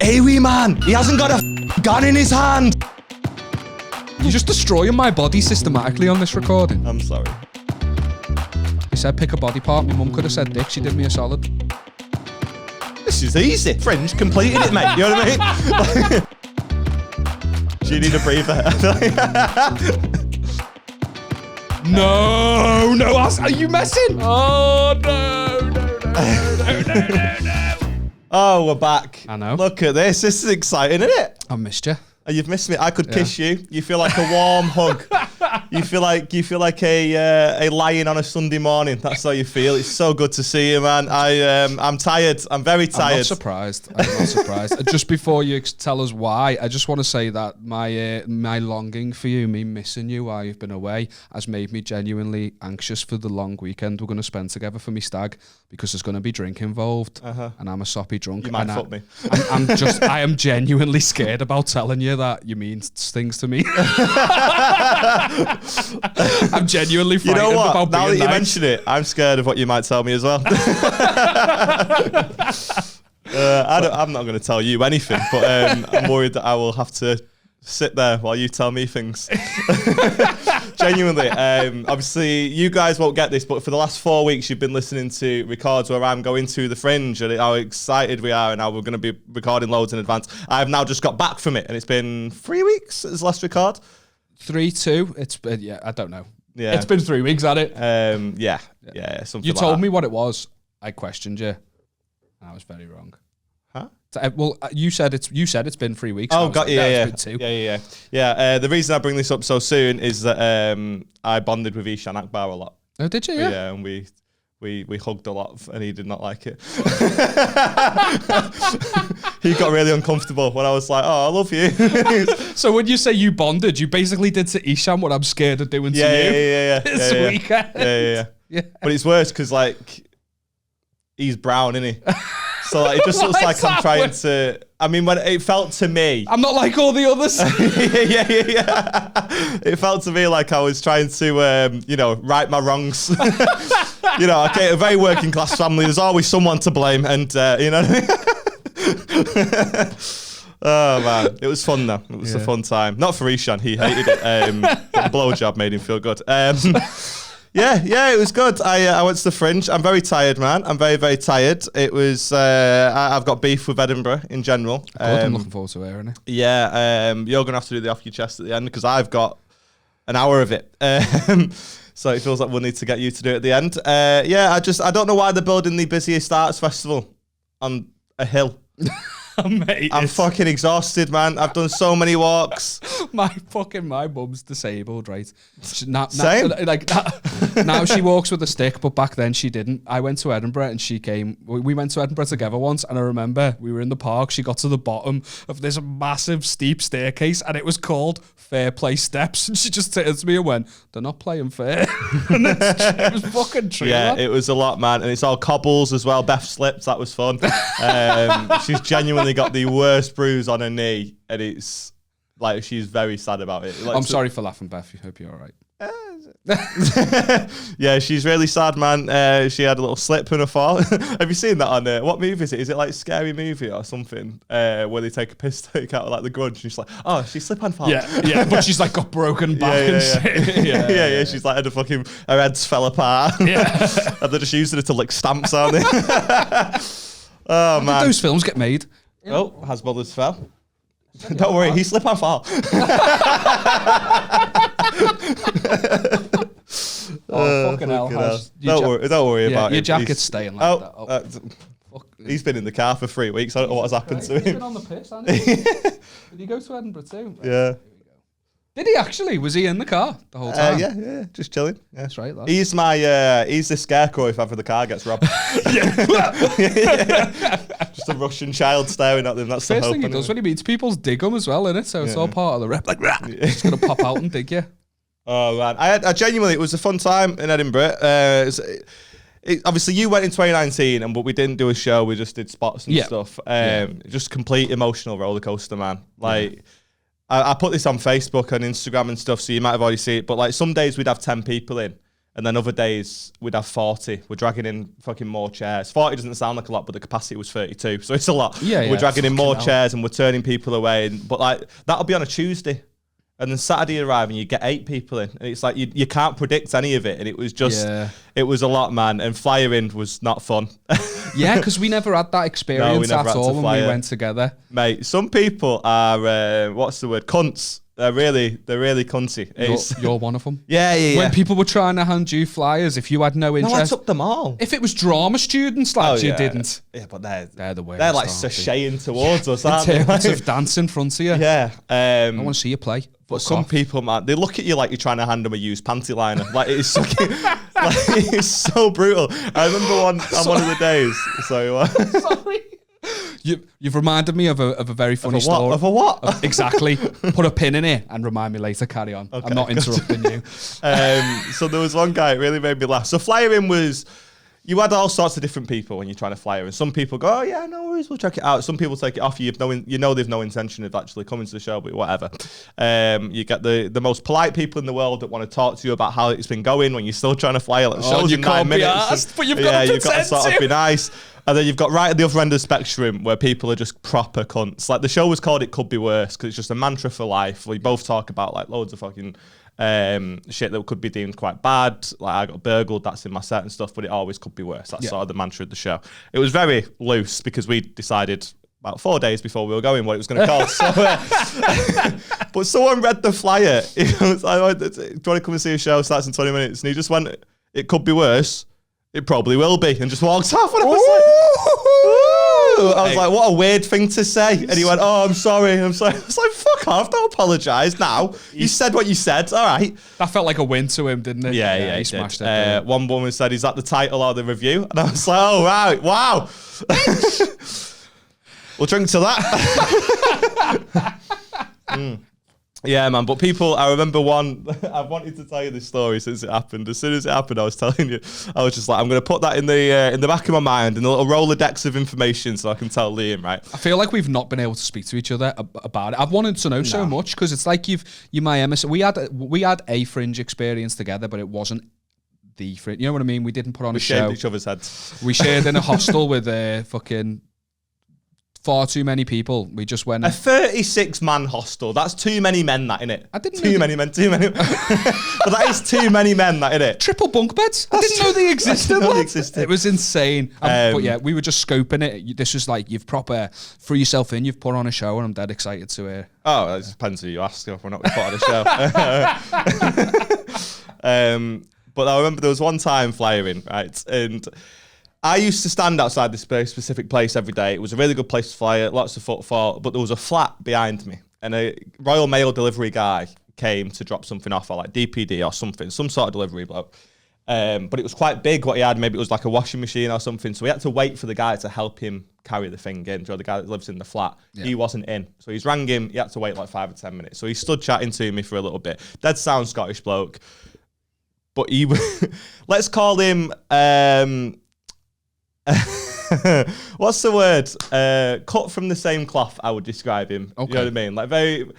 Hey, wee man, he hasn't got a gun in his hand. You're just destroying my body systematically on this recording. I'm sorry. You said pick a body part. My mum could have said dick. She did me a solid. This is easy. Fringe completed it, mate. You know what I mean? Do you need a breather? No, are you messing? Oh, no. Oh, we're back. I know. Look at this. This is exciting, isn't it? I missed you. Oh, you've missed me. I could kiss you. You feel like a warm hug. You feel like a lion on a Sunday morning. That's how you feel. It's so good to see you, man. I'm tired. I'm very tired. I'm not surprised. Just before you tell us why, I just want to say that my longing for you, me missing you while you've been away, has made me genuinely anxious for the long weekend we're going to spend together for me stag, because there's going to be drink involved, and I'm a soppy drunk. You might fuck me. I am genuinely scared about telling you that you mean things to me. I'm genuinely frightened about being nice. Now that you mention it, I'm scared of what you might tell me as well. I'm not going to tell you anything, but I'm worried that I will have to sit there while you tell me things. Genuinely. Obviously, you guys won't get this, but for the last 4 weeks, you've been listening to records where I'm going to the Fringe and how excited we are and how we're going to be recording loads in advance. I've now just got back from it, and it's been 3 weeks since last record. 3-2. It's been, I don't know. Yeah. It's been 3 weeks, hasn't it? Yeah. Something You like told that. me what it was. I questioned you. I was very wrong. Huh? Well, you said it's been 3 weeks. Oh, God, It's been 2. Yeah. The reason I bring this up so soon is that I bonded with Ishan Akbar a lot. Oh, did you? Yeah, and we hugged a lot, and he did not like it. He got really uncomfortable when I was like, "Oh, I love you." So when you say you bonded, you basically did to Isham what I'm scared of doing to you. Yeah. This weekend. Yeah. But it's worse because he's brown, isn't he? So it just looks like I'm trying to. I mean, when it felt to me, I'm not like all the others. yeah. It felt to me like I was trying to, right my wrongs. Okay, a very working class family. There's always someone to blame, and you know. Oh man, it was fun though. It was a fun time. Not for Ishan, he hated it. But the blowjob made him feel good. Yeah, it was good. I went to the Fringe. I'm very tired, man. I'm very, very tired. It was. I've got beef with Edinburgh in general. Good, I'm looking forward to hearing it. Yeah, you're gonna have to do the off your chest at the end because I've got an hour of it. So it feels like we'll need to get you to do it at the end. I don't know why they're building the busiest arts festival on a hill. Mate, I'm fucking exhausted, man. I've done so many walks. My mum's disabled, right? Same. Now she walks with a stick, but back then she didn't. I went to Edinburgh and she came. We went to Edinburgh together once, and I remember we were in the park. She got to the bottom of this massive steep staircase, and it was called Fair Play Steps. And she just turned to me and went, "They're not playing fair." And it was fucking true. Yeah, man. it was a lot, man. And it's all cobbles as well. Beth slipped. That was fun. She's genuinely got the worst bruise on her knee, and it's like she's very sad about it. I'm sorry for laughing, Beth. I hope you're all right. Yeah, she's really sad, man. She had a little slip and a fall. Have you seen that on what movie is it? Is it like Scary Movie or something? Where they take a piss take out of like the grudge, and she's like, "Oh, she slip and fall." Yeah, but she's like got broken back and shit. Yeah. She's like her heads fell apart. Yeah, and they're just using it to lick stamps, aren't they? Oh man, did those films get made? Oh, Has Brothers Fell. Don't worry, he slip and fall. Fucking hell. Don't worry about it. Your jacket's staying like that. He's been in the car for 3 weeks. I don't know what has happened to him. He's been on the piss, hasn't he? Did he go to Edinburgh too? Right. Yeah. Did he actually? Was he in the car the whole time? Yeah, just chilling. Yeah. That's right, lad. He's he's the scarecrow if ever the car gets robbed. Just a Russian child staring at them. That's the first hope. thing he does when he meets people's dig him as well, innit? So it's all part of the rep. Like, he's going to pop out and dig you. Oh, man. I genuinely, it was a fun time in Edinburgh. Obviously, you went in 2019, but we didn't do a show. We just did spots and stuff. Just complete emotional roller coaster, man. Like, I put this on Facebook and Instagram and stuff, so you might have already seen it. But like, some days we'd have 10 people in, And then other days we'd have 40. We're dragging in fucking more chairs. 40 doesn't sound like a lot, but the capacity was 32, so it's a lot. Yeah, we're dragging in more hell. chairs and we're turning people away. But like that'll be on a Tuesday, and then Saturday you arrive and you get 8 people in, and it's like you can't predict any of it. And it was just, it was a lot, man. And flying was not fun. Yeah, because we never had that experience at all when we went together. Mate, some people are what's the word? Cunts. They're really cunty. You're one of them. Yeah. When people were trying to hand you flyers, if you had no interest, No, I took them all. If it was drama students, lads, you didn't. Yeah, but they're the worst. They're like sashaying towards us, aren't they? Interpretive dance in front of you. Yeah. I want to see you play. But some people, man, they look at you like you're trying to hand them a used panty liner. Like it's fucking, like it's so brutal. I remember on one of the days. Sorry. You've reminded me of a very funny story. Of a what? Exactly. Put a pin in it and remind me later. Carry on. Okay, I'm not interrupting you. So there was one guy, it really made me laugh. So flying was, you had all sorts of different people when you're trying to fly in. Some people go, oh yeah, no worries, we'll check it out. Some people take it off you. You know they've no intention of actually coming to the show, but whatever. You get the most polite people in the world that want to talk to you about how it's been going when you're still trying to fly. Like, the show's in 9 minutes. Asked, but you've got to sort of be nice. And then you've got right at the other end of the spectrum where people are just proper cunts. Like the show was called It Could Be Worse because it's just a mantra for life. We both talk about like loads of fucking shit that could be deemed quite bad. Like I got burgled, that's in my set and stuff, but it always could be worse. That's sort of the mantra of the show. It was very loose because we decided about 4 days before we were going what it was going to cost. But someone read the flyer. He was like, do you want to come and see a show? Starts in 20 minutes. And he just went, it could be worse. It probably will be, and just walked off. And I was like, what a weird thing to say. And he went, oh, I'm sorry. I was like, fuck off, don't apologise now. You said what you said, all right. That felt like a win to him, didn't it? Yeah, he smashed it. One woman said, is that the title or the review? And I was like, oh, right, wow. We'll drink to that. Yeah, man. But people, I remember one. I've wanted to tell you this story since it happened. As soon as it happened, I was telling you. I was just like, I'm going to put that in the back of my mind in a little Rolodex of information so I can tell Liam. Right. I feel like we've not been able to speak to each other about it. I've wanted to know so much because it's like you my MS. We had a fringe experience together, but it wasn't the fringe. You know what I mean? We didn't put on a show. We shared each other's heads. We shared in a hostel with fucking far too many people. We just went... A 36-man hostel. That's too many men, that, innit? I didn't know... Too many. But that is too many men, that, innit? Triple bunk beds? I didn't know they existed. It was insane. But yeah, we were just scoping it. This was like, you've proper... Threw yourself in, you've put on a show, and I'm dead excited to hear. Oh, it depends who you ask if we're not put on a show. But I remember there was one time flying, right? And... I used to stand outside this very specific place every day. It was a really good place to fly at, lots of footfall, but there was a flat behind me. And a Royal Mail delivery guy came to drop something off, or like DPD or something, some sort of delivery bloke. But it was quite big what he had. Maybe it was like a washing machine or something. So we had to wait for the guy to help him carry the thing in. The guy that lives in the flat, he wasn't in. So he's rang him. He had to wait like 5 or 10 minutes. So he stood chatting to me for a little bit. Dead sound Scottish bloke. But he, let's call him... what's the word? Cut from the same cloth, I would describe him. Okay. You know what I mean? Like very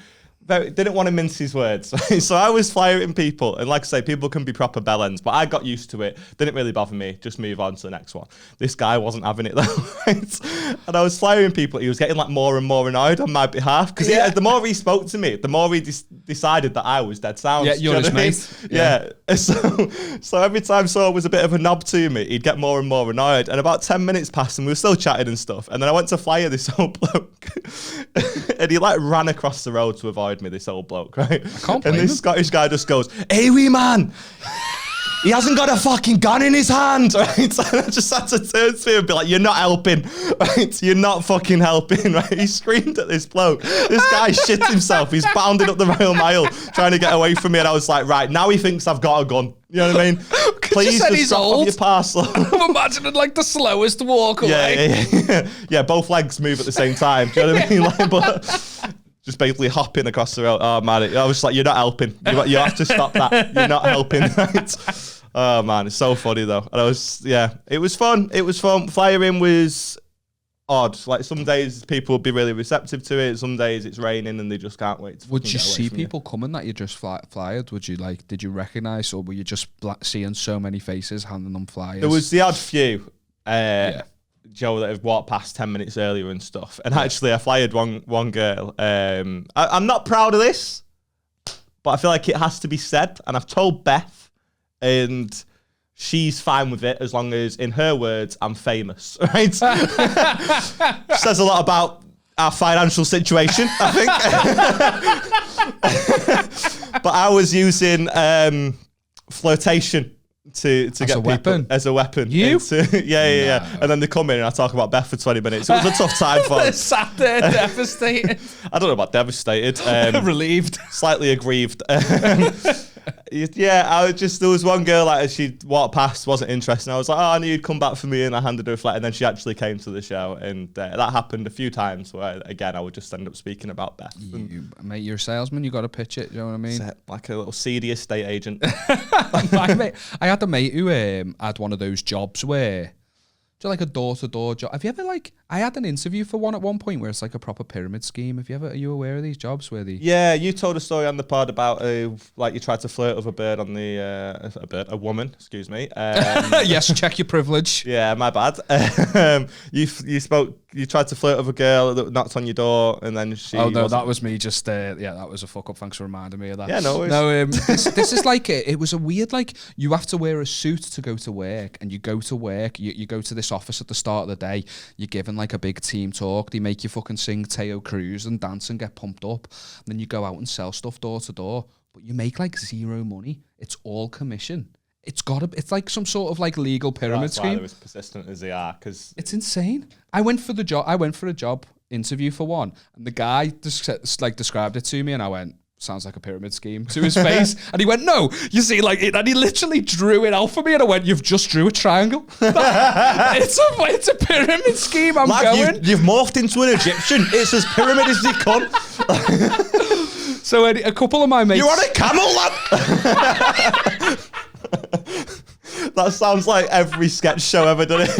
didn't want to mince his words. So I was firing people. And like I say, people can be proper bellends, but I got used to it. Didn't really bother me. Just move on to the next one. This guy wasn't having it though, right? And I was firing people. He was getting like more and more annoyed on my behalf. Because the more he spoke to me, the more he decided that I was dead sound. Yeah, you're his mate. Yeah. So every time someone was a bit of a knob to me, he'd get more and more annoyed. And about 10 minutes passed and we were still chatting and stuff. And then I went to fire this old bloke. And he like ran across the road to avoid me, this old bloke, right? I can't blame And this him. Scottish guy just goes, hey, wee man, he hasn't got a fucking gun in his hand, right? So I just had to turn to him and be like, you're not helping, right? You're not fucking helping, right? He screamed at this bloke. This guy shit himself. He's bounding up the Royal Mile trying to get away from me. And I was like, right, now he thinks I've got a gun. You know what I mean? Please just drop off your parcel. I'm imagining like the slowest walk away. Yeah, both legs move at the same time. Do you know what I mean? Like, but just basically hopping across the road. Oh, man. I was like, you're not helping. You have to stop that. You're not helping, right? Oh, man. It's so funny, though. And it was fun. It was fun. Flying was odd. Like some days people will be really receptive to it. Some days it's raining and they just can't wait. Would you see people coming that you just flyed? Would you did you recognise, or were you just seeing so many faces handing them flyers? There was the odd few, Joe, that have walked past 10 minutes earlier and stuff. And actually, I flyered one girl. I'm not proud of this, but I feel like it has to be said. And I've told Beth, and she's fine with it as long as, in her words, I'm famous, right? Says a lot about our financial situation, I think. But I was using flirtation to get people weapon. As a weapon. You? Yeah. And then they come in and I talk about Beth for 20 minutes. It was a tough time for them. Sat there devastated. I don't know about devastated. Relieved. Slightly aggrieved. Yeah, there was one girl, like, as she walked past, wasn't interested. I was like, I knew you'd come back for me, and I handed her a flat, and then she actually came to the show, and that happened a few times where, again, I would just end up speaking about Beth. Mate, you're a salesman, you got to pitch it, you know what I mean? Like a little seedy estate agent. I had a mate who had one of those jobs where, like a door-to-door job. Have you ever, I had an interview for one at one point where it's like a proper pyramid scheme. Are you aware of these jobs where Yeah, you told a story on the pod about, you tried to flirt with a bird on a woman, excuse me. Yes, check your privilege. Yeah, my bad. You tried to flirt with a girl that knocked on your door, and then she... Oh, no, that was me just, that was a fuck up. Thanks for reminding me of that. Yeah, no worries. No, this is it was a weird, you have to wear a suit to go to work, and you go to work, you go to this office at the start of the day, you're given a big team talk, they make you fucking sing Teo Cruz and dance and get pumped up, and then you go out and sell stuff door to door, but you make zero money. It's all commission. It's like some sort of legal pyramid scheme. That's why they're as persistent as they are, because it's insane. I went for a job interview for one, and the guy described it to me, and I went, sounds like a pyramid scheme, to his face. And he went, no, you see, and he literally drew it out for me, and I went, you've just drew a triangle. It's a pyramid scheme. You've morphed into an Egyptian. It's as pyramid as they come. So a couple of my mates... You're on a camel, lad! That sounds like every sketch show ever done it.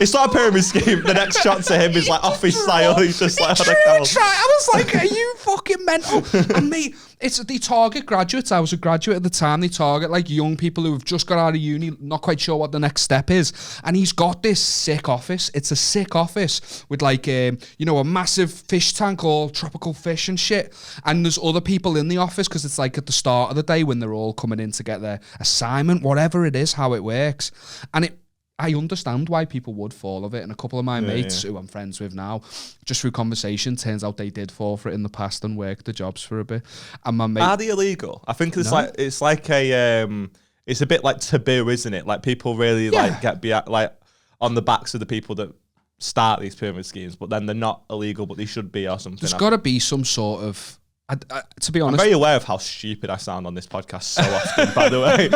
It's not a pyramid scheme. The next shot to him is office style. He's just on a camel. I was like, are you fucking mental? And mate, they target graduates. I was a graduate at the time. They target young people who have just got out of uni, not quite sure what the next step is. And he's got this sick office. It's a sick office with a massive fish tank, all tropical fish and shit. And there's other people in the office because it's at the start of the day when they're all coming in to get their assignment, whatever it is, how it works. And I understand why people would fall of it. And a couple of my mates who I'm friends with now, just through conversation, turns out they did fall for it in the past and worked the jobs for a bit. And my mate... Are they illegal? I think it's it's a bit taboo, isn't it? People really get on the backs of the people that start these pyramid schemes, but then they're not illegal, but they should be or something. There's got to be some sort of... to be honest, I'm very aware of how stupid I sound on this podcast so often, by the way.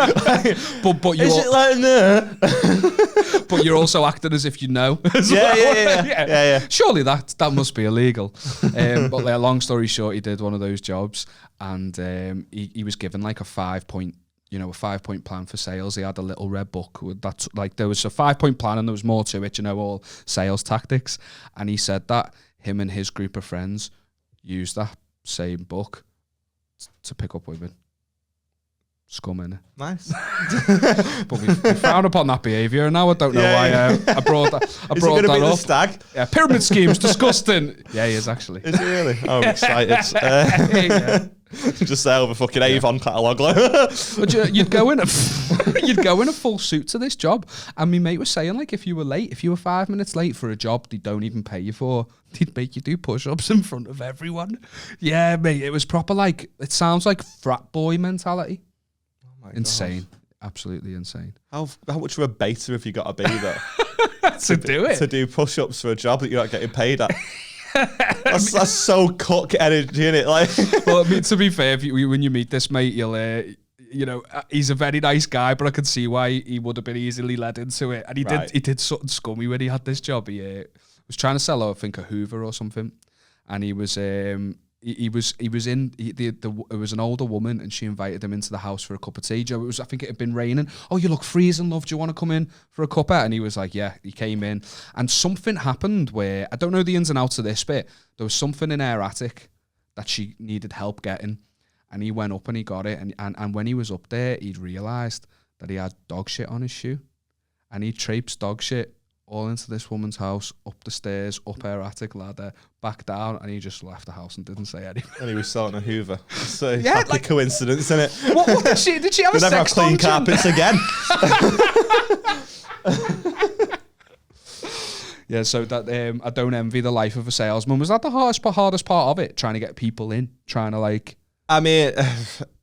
but is it like that? But you're also acting as if you know. Yeah. Surely that must be illegal. But long story short, he did one of those jobs, and he was given a 5-point. A 5-point plan for sales. He had a little red book that's there was a 5-point plan and there was more to it, all sales tactics. And he said that him and his group of friends used that same book to pick up women. Scum, innit? Nice. But we frown upon that behaviour, and now I don't know why I brought that. Is he going to be the stag? Yeah, pyramid schemes, disgusting. Yeah, he is actually. Is he really? Oh, I'm excited. Just sell the fucking Avon catalogue. But you'd go in a full suit to this job, and my mate was saying if you were 5 minutes late for a job they don't even pay you for, they'd make you do push-ups in front of everyone. Yeah, mate, it was proper it sounds like frat boy mentality. Oh my insane. God. Absolutely insane. How much of a beta have you got to be though? to do push-ups for a job that you're not getting paid at? That's so cock energy, innit? Well, to be fair, when you meet this mate, you'll he's a very nice guy, but I can see why he would have been easily led into it. And he did something scummy when he had this job. He was trying to sell, I think, a Hoover or something, and he was He was in it was an older woman, and she invited him into the house for a cup of tea. Joe, I think it had been raining. Oh, you look freezing, love. Do you want to come in for a cuppa? And he was like, yeah. He came in, and something happened where I don't know the ins and outs of this bit. There was something in her attic that she needed help getting, and he went up and he got it. And when he was up there, he'd realised that he had dog shit on his shoe, and he traipsed dog shit all into this woman's house, up the stairs, up her attic ladder, back down, and he just left the house and didn't say anything. And he was selling a Hoover. It's a happy coincidence, isn't it? What did she have a never have clean carpets again. Yeah, so that I don't envy the life of a salesman. Was that the hardest part of it? Trying to get people in, trying to like... I mean,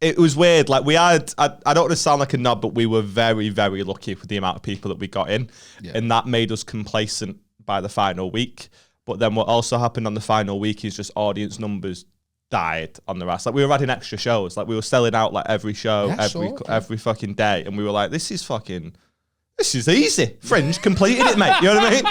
it was weird. Like we had, I don't want to sound like a knob, but we were very, very lucky with the amount of people that we got in. Yeah. And that made us complacent by the final week. But then what also happened on the final week is just audience numbers died on the rest. Like we were adding extra shows. Like we were selling out like every show, every fucking day. And we were like, this is easy. Fringe completed it, mate. You know what I mean?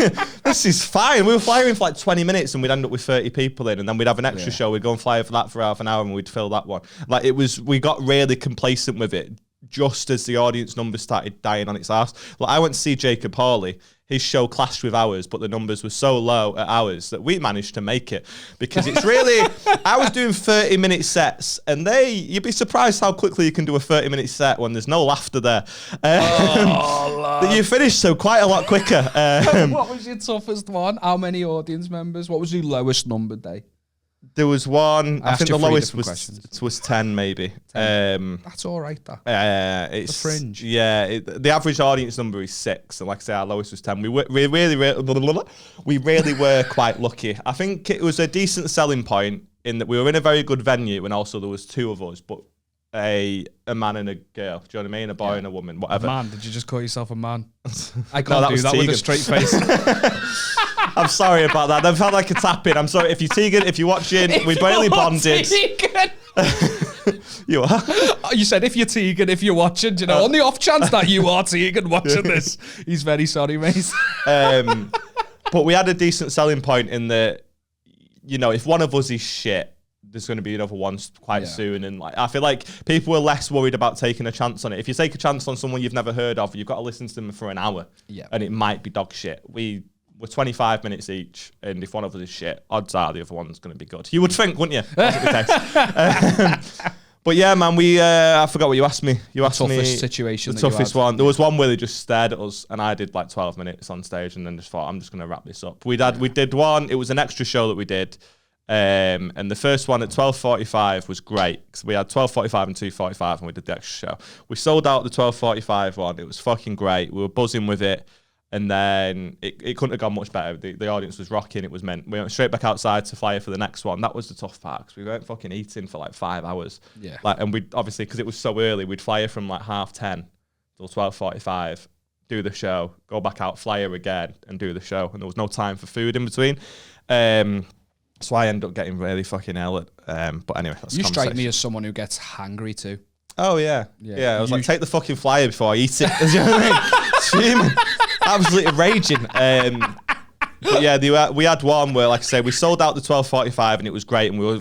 Like, this is fine. We were flying for like 20 minutes and we'd end up with 30 people in, and then we'd have an extra show. We'd go and fly for that for half an hour and we'd fill that one. Like we got really complacent with it just as the audience numbers started dying on its arse. Like I went to see Jacob Hawley. His show clashed with ours, but the numbers were so low at ours that we managed to make it, because it's really, I was doing 30-minute sets, and you'd be surprised how quickly you can do a 30-minute set when there's no laughter there. That you finish so quite a lot quicker. What was your toughest one? How many audience members? What was your lowest number day? There was one, I think the lowest was 10 maybe. 10. That's all right, that. It's the fringe. Yeah, the average audience number is 6, and like I say, our lowest was 10. We really were quite lucky. I think it was a decent selling point in that we were in a very good venue, and also there was 2 of us, but a man and a girl. Do you know what I mean? A boy and a woman, whatever. Man, did you just call yourself a man? I can't do that with a straight face. I'm sorry about that. They've had like a tap in. I'm sorry if you're Tegan, if you're watching. We barely bonded. You are. You said if you're Tegan, if you're watching. You know, on the off chance that you are Tegan watching this, he's very sorry, mate. But we had a decent selling point in that, you know, if one of us is shit, there's going to be another one quite soon. And like, I feel like people were less worried about taking a chance on it. If you take a chance on someone you've never heard of, you've got to listen to them for an hour, and it might be dog shit. We're 25 minutes each, and if one of us is shit, odds are the other one's going to be good. You would think, wouldn't you? But yeah, man, I forgot what you asked me. You asked me the toughest situation. The toughest one. There was one where they just stared at us, and I did like 12 minutes on stage, and then just thought, I'm just going to wrap this up. We did one. It was an extra show that we did. And the first one at 12:45 was great, because we had 12:45 and 2:45, and we did the extra show. We sold out the 12:45 one. It was fucking great. We were buzzing with it, and then it couldn't have gone much better. The audience was rocking. It was meant. We went straight back outside to fly for the next one. That was the tough part, because we weren't fucking eating for like 5 hours. Yeah. Like, and we obviously, because it was so early, we'd fly from like 10:30 till 12:45. Do the show, go back out, fly her again, and do the show. And there was no time for food in between. So I end up getting really fucking ill. But anyway, that's you strike me as someone who gets hangry too. Oh yeah. I was like, take the fucking flyer before I eat it. You know what I mean? Fuming. Absolutely raging. But yeah, we had one where, like I say, we sold out the 12:45 and it was great, and we were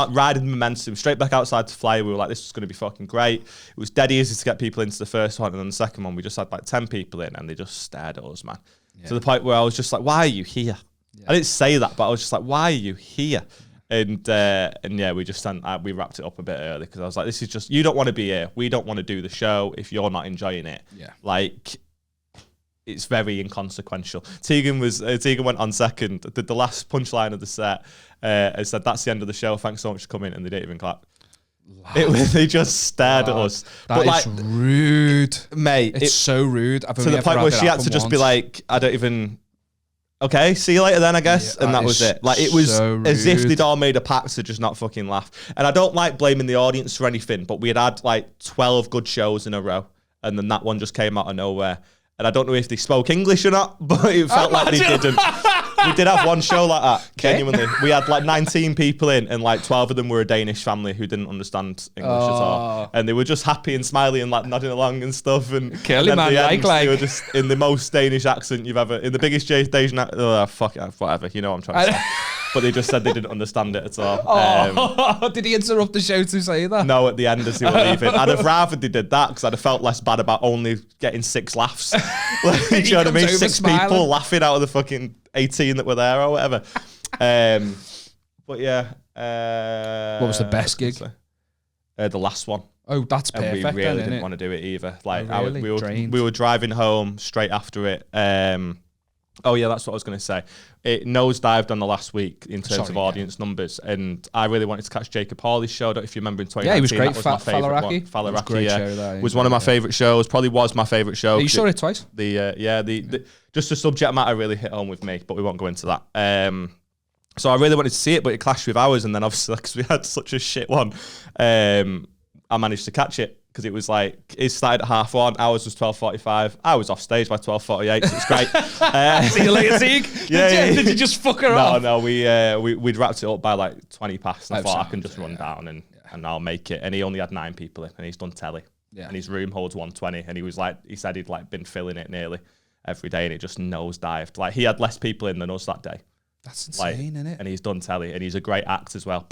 riding the momentum straight back outside to fly. We were like, this is going to be fucking great. It was dead easy to get people into the first one, and then the second one we just had like 10 people in, and they just stared at us, man. Yeah. To the point where I was just like, why are you here? Yeah. I didn't say that, but I was just like, why are you here? And yeah, we wrapped it up a bit early, because I was like, this is just, you don't want to be here. We don't want to do the show if you're not enjoying it. Yeah. Like, it's very inconsequential. Tegan went on second, did the last punchline of the set, and said, that's the end of the show. Thanks so much for coming. And they didn't even clap. They just stared at us. That is rude. Mate. It's so rude. To the point where she had to just be like, I don't even... Okay, see you later then, I guess. Yeah, and that was it. Like, it was so as if they'd all made a pact to just not fucking laugh. And I don't like blaming the audience for anything, but we had like 12 good shows in a row, and then that one just came out of nowhere. And I don't know if they spoke English or not, but it felt like they didn't. We did have one show like that, genuinely. We had like 19 people in, and like 12 of them were a Danish family who didn't understand English at all. And they were just happy and smiley and like nodding along and stuff. And Curly man, they were just in the most Danish accent you've ever, in the biggest Asian accent. Oh, fuck it, whatever, you know what I'm trying to say. but they just said they didn't understand it at all. Did he interrupt the show to say that? No, at the end as they were leaving. I'd have rather they did that because I'd have felt less bad about only getting 6 laughs. Like, do you know what I mean? 6 people laughing out of the fucking 18 that were there or whatever. But yeah. What was the best gig? The last one. Oh, that's perfect. And we really didn't want to do it either. Like, we were driving home straight after it. Oh yeah, that's what I was going to say. It nosedived on the last week in terms of audience numbers, and I really wanted to catch Jacob Hawley's show. I don't know if you remember in 2019. Yeah, he was great. That was my favourite one. Falaraki, yeah, was one of my favourite shows. Probably was my favourite show. You saw it twice. Just the subject matter really hit home with me, but we won't go into that. So I really wanted to see it, but it clashed with ours, and then obviously because we had such a shit one, I managed to catch it. Because it was like, it started at 1:30, ours was 12:45. I was off stage by 12:48, so it's great. See you later, Teague. Did you just fuck her off? No, we'd wrapped it up by like 20 past, and I thought I can just run down and I'll make it. And he only had 9 people in, and he's done telly. Yeah. And his room holds 120, and he said he'd like been filling it nearly every day, and it just nosedived. Like, he had less people in than us that day. That's insane, isn't it? And he's done telly, and he's a great act as well.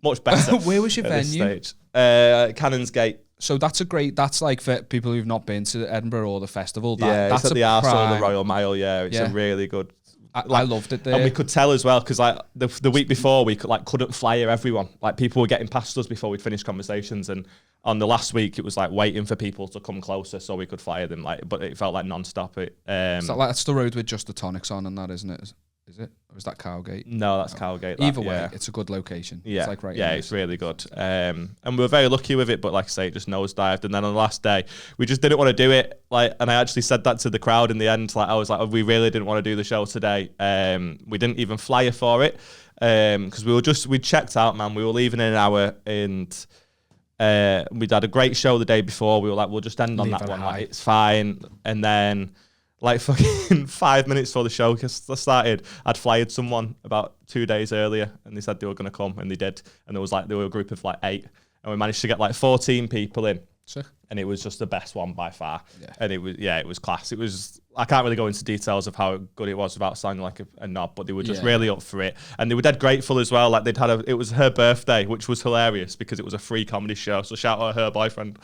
Much better. Where was your venue? Canonsgate. So that's like for people who've not been to Edinburgh or the festival. That's at the Arsehole, the Royal Mile. Yeah, it's a really good. I loved it there. And we could tell as well, because like the week before we couldn't flyer everyone. Like, people were getting past us before we'd finished conversations, and on the last week it was like waiting for people to come closer so we could flyer them. Like, but it felt like non-stop. That's the road with just the Tonics on, and that, isn't it? Is it? Or is that Cowgate? No, that's Cowgate. Either way, it's a good location. Yeah, it's like it's really good. And we were very lucky with it, but like I say, it just nosedived. And then on the last day, we just didn't want to do it. Like, and I actually said that to the crowd in the end. Like, I was like, we really didn't want to do the show today. We didn't even flyer for it because we checked out, man. We were leaving in an hour, and we'd had a great show the day before. We were like, we'll just end on that one. Like, it's fine. And then, like, fucking 5 minutes before the show started, I'd flyered someone about 2 days earlier, and they said they were going to come, and they did. And there were a group of like 8, and we managed to get like 14 people in. Sick. And it was just the best one by far. Yeah. And it was class. It was, I can't really go into details of how good it was without sounding like a knob, but they were just really up for it. And they were dead grateful as well. Like, it was her birthday, which was hilarious because it was a free comedy show. So shout out her boyfriend.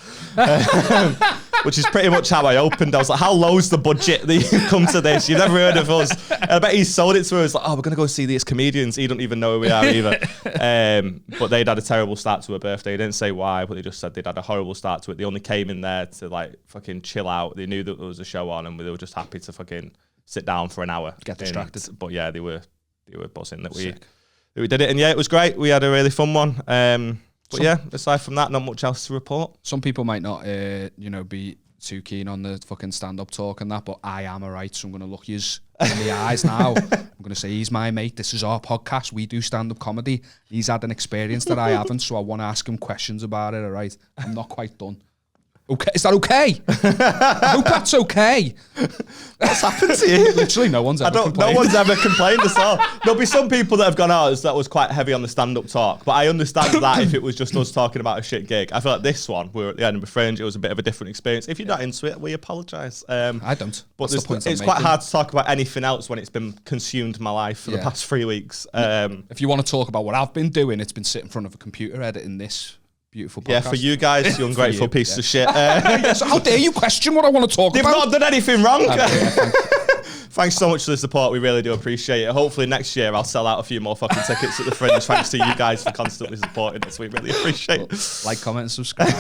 Which is pretty much how I opened. I was like, how low's the budget that you come to this? You've never heard of us. And I bet he sold it to her. He was like, oh, we're going to go see these comedians. He don't even know who we are either. But they'd had a terrible start to her birthday. They didn't say why, but they just said they'd had a horrible start to it. They only came in there to like fucking chill out. They knew that there was a show on, and they were just happy to fucking sit down for an hour. Get distracted. But yeah, they were buzzing that we did it. And yeah, it was great. We had a really fun one. But yeah, aside from that, not much else to report. Some people might not, be too keen on the fucking stand-up talk and that, but I am alright, so I'm going to look yous in the eyes now. I'm going to say, he's my mate. This is our podcast. We do stand-up comedy. He's had an experience that I haven't, so I want to ask him questions about it, alright? I'm not quite done. Okay, is that okay? I hope that's okay. What's happened to you? Literally, no one's ever complained. No one's ever complained at all. There'll be some people that have gone out that was quite heavy on the stand-up talk, but I understand that if it was just us talking about a shit gig. I feel like this one, we were at the Edinburgh Fringe, it was a bit of a different experience. If you're not into it, we apologise. I don't. But it's quite hard to talk about anything else when it's been consumed my life for the past 3 weeks. If you want to talk about what I've been doing, it's been sitting in front of a computer editing this beautiful podcast. Yeah, for you guys, you ungrateful piece of shit. So how dare you question what I want to talk about? They've not done anything wrong. Thanks so much for the support. We really do appreciate it. Hopefully next year I'll sell out a few more fucking tickets at the Fringe. Thanks to you guys for constantly supporting us. We really appreciate it. Like, comment, and subscribe.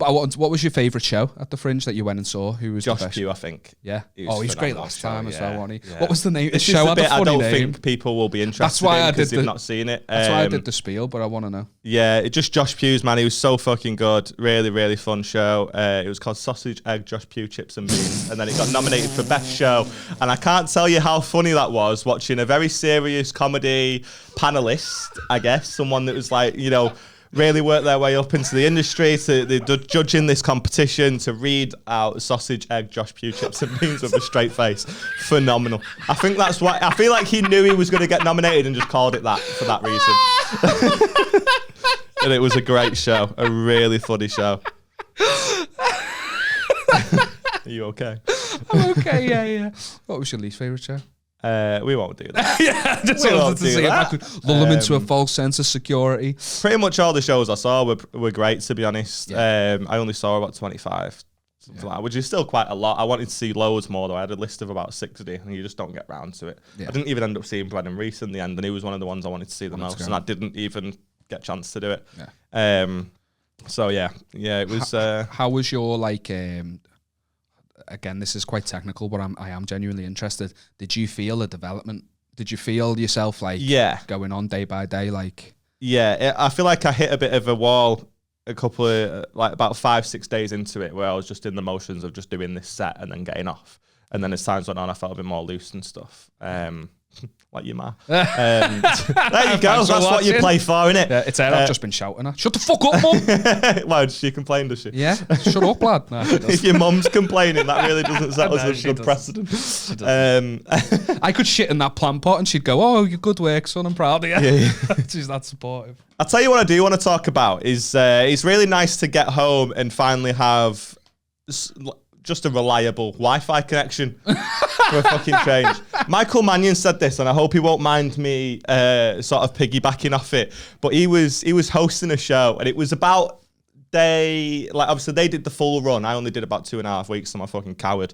What was your favourite show at the Fringe that you went and saw? Who was Josh Pugh, I think. Yeah. He was great last time as well, wasn't he? Yeah. What was the name? This is the bit I don't think people will be interested in because they've not seen it. That's why I did the spiel, but I want to know. Yeah, just Josh Pugh's, man. He was so fucking good. Really, really fun show. It was called Sausage, Egg, Josh Pugh, Chips and Beans. And then it got nominated for Best Show. And I can't tell you how funny that was, watching a very serious comedy panelist, I guess, someone that was like, really worked their way up into the industry, they're judging this competition, to read out Sausage, Egg, Josh Pugh, Chips and Beans with a straight face. Phenomenal. I think that's why, I feel like he knew he was going to get nominated and just called it that for that reason. And it was a great show, a really funny show. Are you okay? I'm okay, yeah. What was your least favourite show? We won't do that. Yeah, just wanted to see if I could lull them into a false sense of security. Pretty much all the shows I saw were great, to be honest. I only saw about 25, something like that, which is still quite a lot. I wanted to see loads more, though. I had a list of about 60, and you just don't get round to it. I didn't even end up seeing Brendan Reese in the end, and he was one of the ones I wanted to see the most, and I didn't even get a chance to do it. So yeah, it was. How was your again, this is quite technical, but I am genuinely interested. Did you feel the development? Did you feel yourself going on day by day? I feel like I hit a bit of a wall a couple of about 5-6 days into it, where I was just in the motions of just doing this set and then getting off. And then as times went on, I felt a bit more loose and stuff. Like your ma. There you go. That's what you play for, innit? Yeah, it's I've just been shouting at. Shut the fuck up, mum. Why does she complain, does she? Yeah, shut up, lad. No, if your mum's complaining, that really doesn't set us a good precedent. I could shit in that plant pot and she'd go, "Oh, you good work, son. I'm proud of you." She's that supportive. I'll tell you what I do want to talk about is it's really nice to get home and finally have just a reliable Wi-Fi connection for a fucking change. Michael Mannion said this, and I hope he won't mind me sort of piggybacking off it. But he was hosting a show, and it was about obviously they did the full run. I only did about 2.5 weeks, so I'm a fucking coward.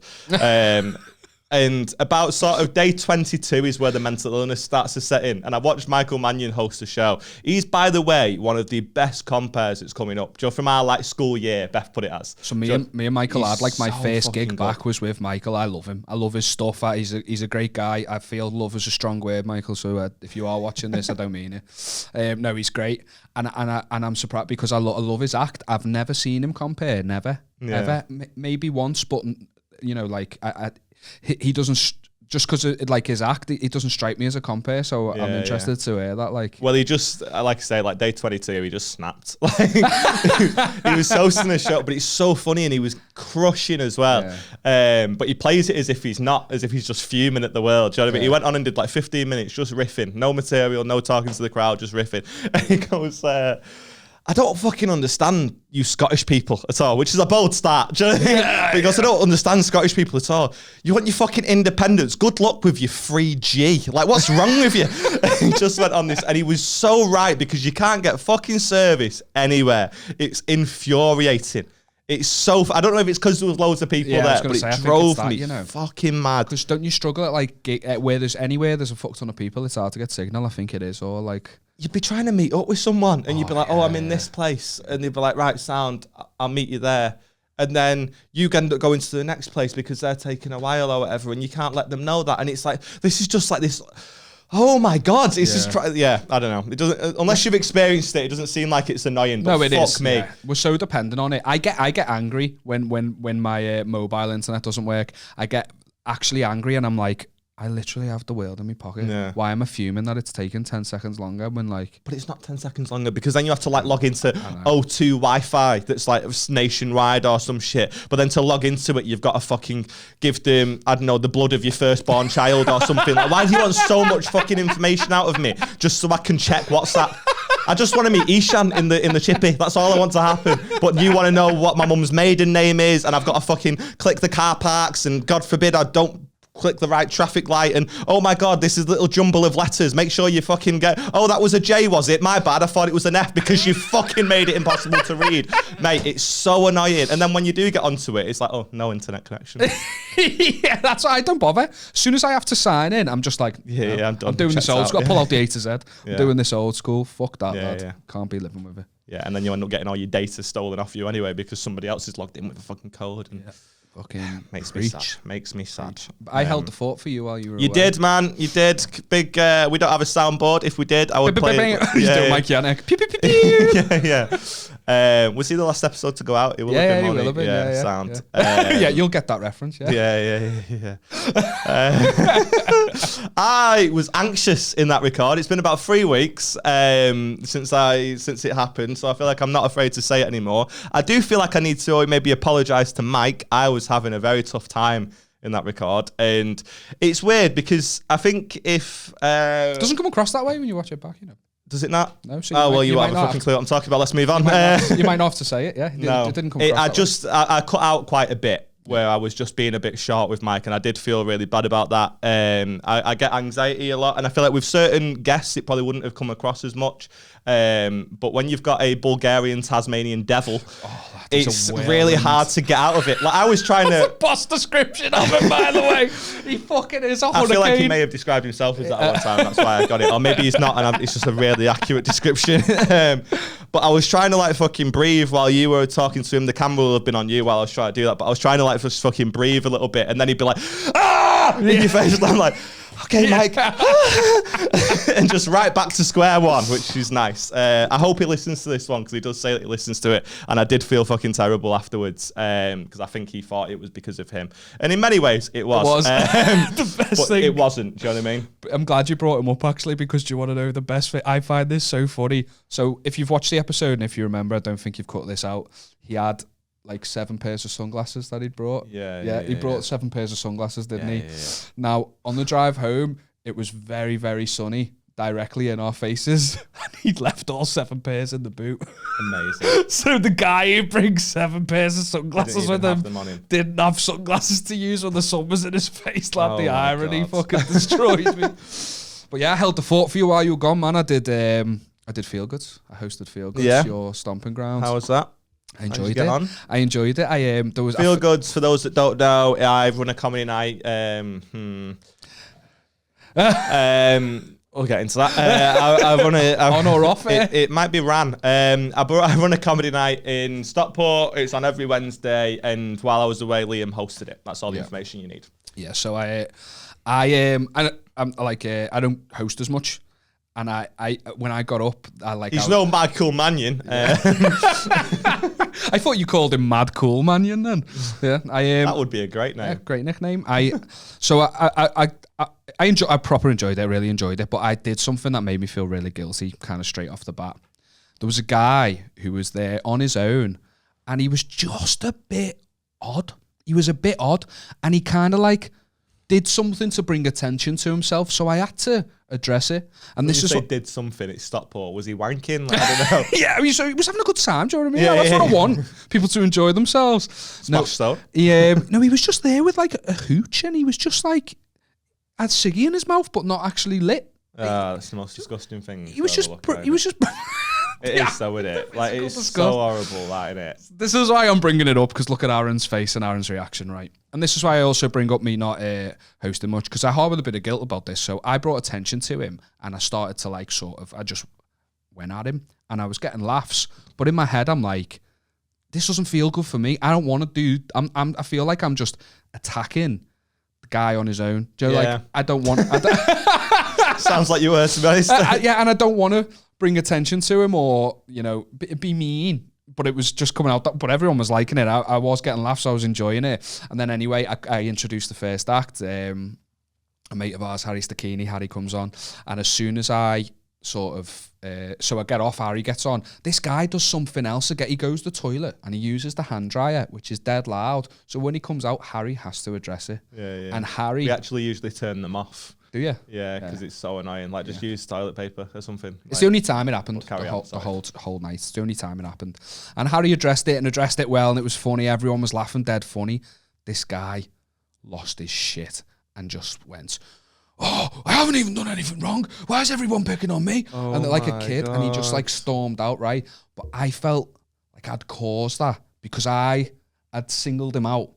And about sort of day 22 is where the mental illness starts to set in. And I watched Michael Mannion host a show. He's, by the way, one of the best compares that's coming up. Joe, from our school year, Beth put it as. So me and Michael had my first gig back was with Michael. I love him. I love his stuff. He's a great guy. I feel love is a strong word, Michael. So if you are watching this, I don't mean it. No, he's great. And I'm surprised because I love his act. I've never seen him compare. Never. Ever. Maybe once, but he doesn't, just because his act, he doesn't strike me as a compare, so I'm interested to hear that. Well, he just, like I say, day 22, he just snapped. He was hosting a show, but it's so funny, and he was crushing as well. But he plays it as if he's not, as if he's just fuming at the world. Do you know what I mean? He went on and did 15 minutes just riffing, no material, no talking to the crowd, just riffing. And he goes, I don't fucking understand you Scottish people at all, which is a bold start. Do you know what I mean? Because I don't understand Scottish people at all. You want your fucking independence. Good luck with your 3G. What's wrong with you? He just went on this, and he was so right, because you can't get fucking service anywhere. It's infuriating. It's so... I don't know if it's because there was loads of people there, but it drove me fucking mad. Because don't you struggle at where there's a fuck ton of people, it's hard to get signal, I think it is, or You'd be trying to meet up with someone, and you'd be like, I'm in this place. And they'd be like, right, sound, I'll meet you there. And then you end up going to the next place because they're taking a while or whatever, and you can't let them know that. And it's this is just this... Oh my God! It's just I don't know. It doesn't, unless you've experienced it. It doesn't seem like it's annoying. But no, it fuck is. me. Yeah. We're so dependent on it. I get angry when my mobile internet doesn't work. I get actually angry, and I'm like, I literally have the world in my pocket. Yeah. Why am I fuming that it's taking 10 seconds longer when But it's not 10 seconds longer, because then you have to log into O2 Wi-Fi that's nationwide or some shit. But then to log into it, you've got to fucking give them, I don't know, the blood of your firstborn child or something. Why do you want so much fucking information out of me just so I can check WhatsApp? I just want to meet Ishan in the chippy. That's all I want to happen. But you want to know what my mum's maiden name is, and I've got to fucking click the car parks, and God forbid I don't click the right traffic light, and oh my God, this is a little jumble of letters. Make sure you fucking get, oh, that was a J, was it? My bad, I thought it was an F, because you fucking made it impossible to read. Mate, it's so annoying. And then when you do get onto it, it's oh, no internet connection. Yeah, that's why I don't bother. As soon as I have to sign in, I'm just I'm done. I'm doing this old school. I'll pull out the A to Z. I'm doing this old school. Fuck that, lad. Yeah. Can't be living with it. Yeah, and then you end up getting all your data stolen off you anyway, because somebody else is logged in with a fucking code. And fucking makes me sad. Makes me sad. I held the fort for you while you were You away. did, man. You did. Big. We don't have a soundboard. If we did, I would play it. He's doing Mike Yannick. Pew, pew, pew, pew. Yeah. Was he the last episode to go out? It will have been. He will have been. Yeah, sound. Yeah, you'll get that reference. Yeah. I was anxious in that record. It's been about 3 weeks since it happened, so I feel like I'm not afraid to say it anymore. I do feel like I need to maybe apologise to Mike. I was having a very tough time in that record, and it's weird because I think if it doesn't come across that way when you watch it back, Does it not? No. So oh, well, you have a fucking clue what I'm talking about. Let's move on. You might not have to say it, yeah? No. It didn't come across I cut out quite a bit where I was just being a bit short with Mike, and I did feel really bad about that. I get anxiety a lot, and I feel like with certain guests, it probably wouldn't have come across as much. But when you've got a Bulgarian Tasmanian devil, it's really hard to get out of it. Like I was trying to... boss description of him, by the way. He fucking is a hurricane. I feel like he may have described himself as that at one time. That's why I got it. Or maybe he's not, and it's just a really accurate description. But I was trying to like fucking breathe while you were talking to him. The camera will have been on you while I was trying to do that. But I was trying to like just fucking breathe a little bit, and then he'd be like, "Ah!" in your face, and I'm like, "Okay, Mike," and just right back to square one, which is nice. I hope he listens to this one because he does say that he listens to it, and I did feel fucking terrible afterwards because I think he thought it was because of him, and in many ways it was. The best but thing. it wasn't. Do you know what I mean? I'm glad you brought him up actually, because do you want to know the best thing? I find this so funny. So if you've watched the episode, and if you remember, I don't think you've cut this out. He had like 7 pairs of sunglasses that he'd brought. He brought 7 pairs of sunglasses, didn't he? Now, on the drive home, it was very, very sunny, directly in our faces. And he'd left all 7 pairs in the boot. Amazing. So the guy who brings 7 pairs of sunglasses with him didn't have sunglasses to use when the sun was in his face. Like the irony fucking destroyed me. But yeah, I held the fort for you while you were gone, man. I did Feel Goods. I hosted Feel Goods, your stomping grounds. How was that? I enjoyed it. I enjoyed it. There was Feel Goods, for those that don't know, I've run a comedy night. We'll get into that. I run on or off it? It might be ran. I run a comedy night in Stockport. It's on every Wednesday, and while I was away, Liam hosted it. That's all the information you need. Yeah. So I'm like I don't host as much. And I when I got up, he's no Mad Cool Mannion. I thought you called him Mad Cool Mannion then. Yeah, that would be a great name. Yeah, great nickname. I proper enjoyed it. I really enjoyed it. But I did something that made me feel really guilty, kind of straight off the bat. There was a guy who was there on his own, and he was just a bit odd. He was a bit odd, and he kind of like did something to bring attention to himself. So I had to address it. And this is what did something at Stockport. Was he wanking? Like, I don't know. Yeah, I mean, so he was having a good time. Do you know what I mean? That's what I want. People to enjoy themselves. Smash though. Yeah, no, he was just there with like a hooch, and he was just like had ciggy in his mouth, but not actually lit. That's the most disgusting thing. He was just. It is so, isn't it? Like, it's so horrible, that, isn't it? This is why I'm bringing it up, because look at Aaron's face and Aaron's reaction, right? And this is why I also bring up me not hosting much, because I harbour a bit of guilt about this. So I brought attention to him, and I started to like I just went at him, and I was getting laughs. But in my head, I'm like, this doesn't feel good for me. I don't want to do. I feel like I'm just attacking the guy on his own. Do you know, like I don't want. Sounds like you were, to be honest. Yeah, and I don't want to bring attention to him or, you know, be mean. But it was just coming out. But everyone was liking it. I was getting laughs. I was enjoying it. And then anyway, I introduced the first act. A mate of ours, Harry Stacchini, Harry comes on. And as soon as I sort of... so I get off, Harry gets on. This guy does something else. He goes to the toilet and he uses the hand dryer, which is dead loud. So when he comes out, Harry has to address it. Yeah. And Harry... We actually usually turn them off. Do you? Yeah, because it's so annoying. Like, just use toilet paper or something. It's the only time it happened, the whole night. It's the only time it happened. And Harry addressed it well, and it was funny. Everyone was laughing, dead funny. This guy lost his shit and just went, "Oh, I haven't even done anything wrong. Why is everyone picking on me?" And they're like a kid, and he just like stormed out, right? But I felt like I'd caused that because I had singled him out.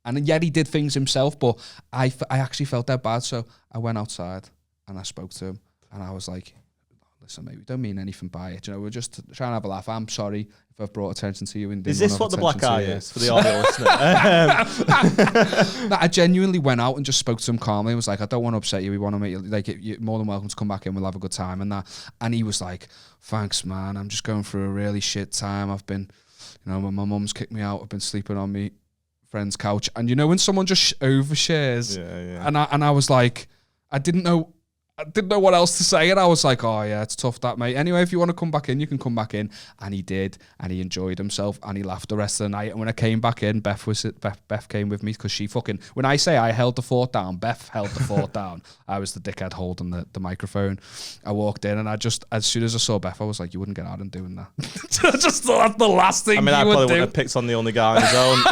And yet he did things himself, but I actually felt that bad. So I went outside and I spoke to him. And I was like, listen, mate, we don't mean anything by it. You know, we're just trying to have a laugh. I'm sorry if I've brought attention to you. Is this what the black eye is for the audio listener? No, I genuinely went out and just spoke to him calmly. I was like, I don't want to upset you. We want to make you, like, you're more than welcome to come back in. We'll have a good time and that. And he was like, thanks, man. I'm just going through a really shit time. I've been, you know, my mum's kicked me out. I've been sleeping on me friend's couch, and you know when someone just overshares, and I was like, I didn't know what else to say, and I was like, oh yeah, it's tough that, mate. Anyway, if you want to come back in, you can come back in. And he did, and he enjoyed himself, and he laughed the rest of the night. And when I came back in, Beth came with me because she fucking, when I say I held the fort down, Beth held the fort down. I was the dickhead holding the microphone. I walked in, and I just, as soon as I saw Beth, I was like, you wouldn't get out and doing that. Just thought that's the last thing. I mean, I probably wouldn't have picked on the only guy on his own.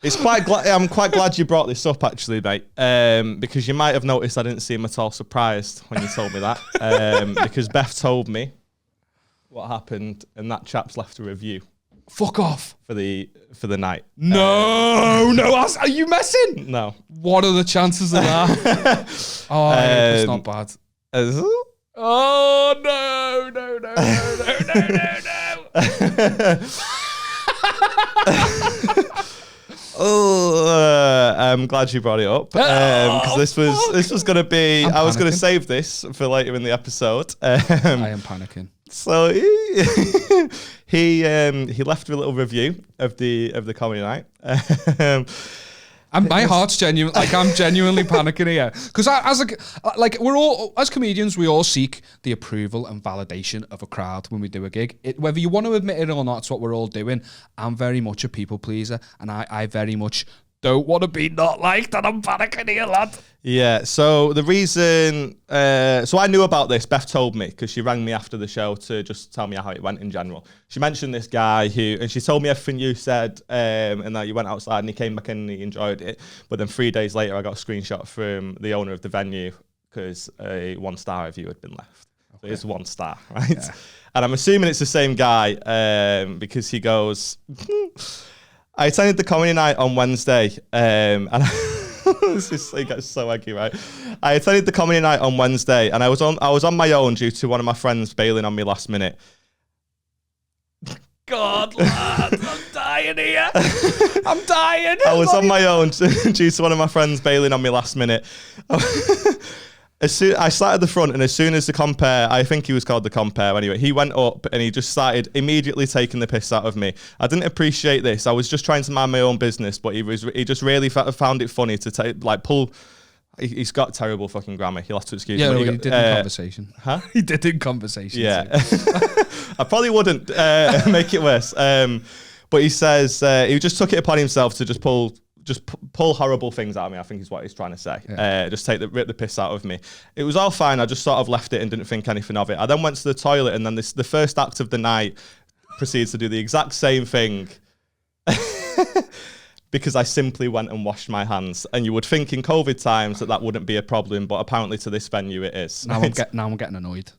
It's I'm quite glad you brought this up, actually, mate, because you might have noticed I didn't seem at all surprised when you told me that, because Beth told me what happened, and that chap's left a review. Fuck off. For the night. No, are you messing? No. What are the chances of that? It's not bad. Oh, no. I'm glad you brought it up because this was going to be. I was going to save this for later in the episode. I am panicking. So he left a little review of the comedy night. And my heart's genuine. Like, I'm genuinely panicking here because we're all, as comedians, we all seek the approval and validation of a crowd when we do a gig. Whether you want to admit it or not, it's what we're all doing. I'm very much a people pleaser, and I very much don't want to be not liked, and I'm panicking here, lad. Yeah, so the reason... so I knew about this. Beth told me, because she rang me after the show to just tell me how it went in general. She mentioned this guy and she told me everything you said, and that you went outside and he came back in and he enjoyed it. But then 3 days later, I got a screenshot from the owner of the venue because a 1-star review had been left. Okay. So it's 1 star, right? Yeah. And I'm assuming it's the same guy because he goes... I attended the comedy night on Wednesday, and it gets so eggy, right? I attended the comedy night on Wednesday, and I was on my own due to one of my friends bailing on me last minute. God, lad, I'm dying here. I'm dying. I was on my own due to one of my friends bailing on me last minute. I sat at the front, and as soon as the compere, I think he was called the compere anyway, he went up and he just started immediately taking the piss out of me. I didn't appreciate this. I was just trying to mind my own business, but he just really found it funny to pull. He's got terrible fucking grammar. He'll have to excuse me. Yeah, he did in conversation. Huh? He did in conversation. Yeah. I probably wouldn't make it worse. But he says he just took it upon himself to just pull horrible things out of me, I think is what he's trying to say. Yeah. Just rip the piss out of me. It was all fine. I just sort of left it and didn't think anything of it. I then went to the toilet, and then the first act of the night proceeds to do the exact same thing because I simply went and washed my hands. And you would think in COVID times that wouldn't be a problem, but apparently to this venue it is. Now I'm getting annoyed.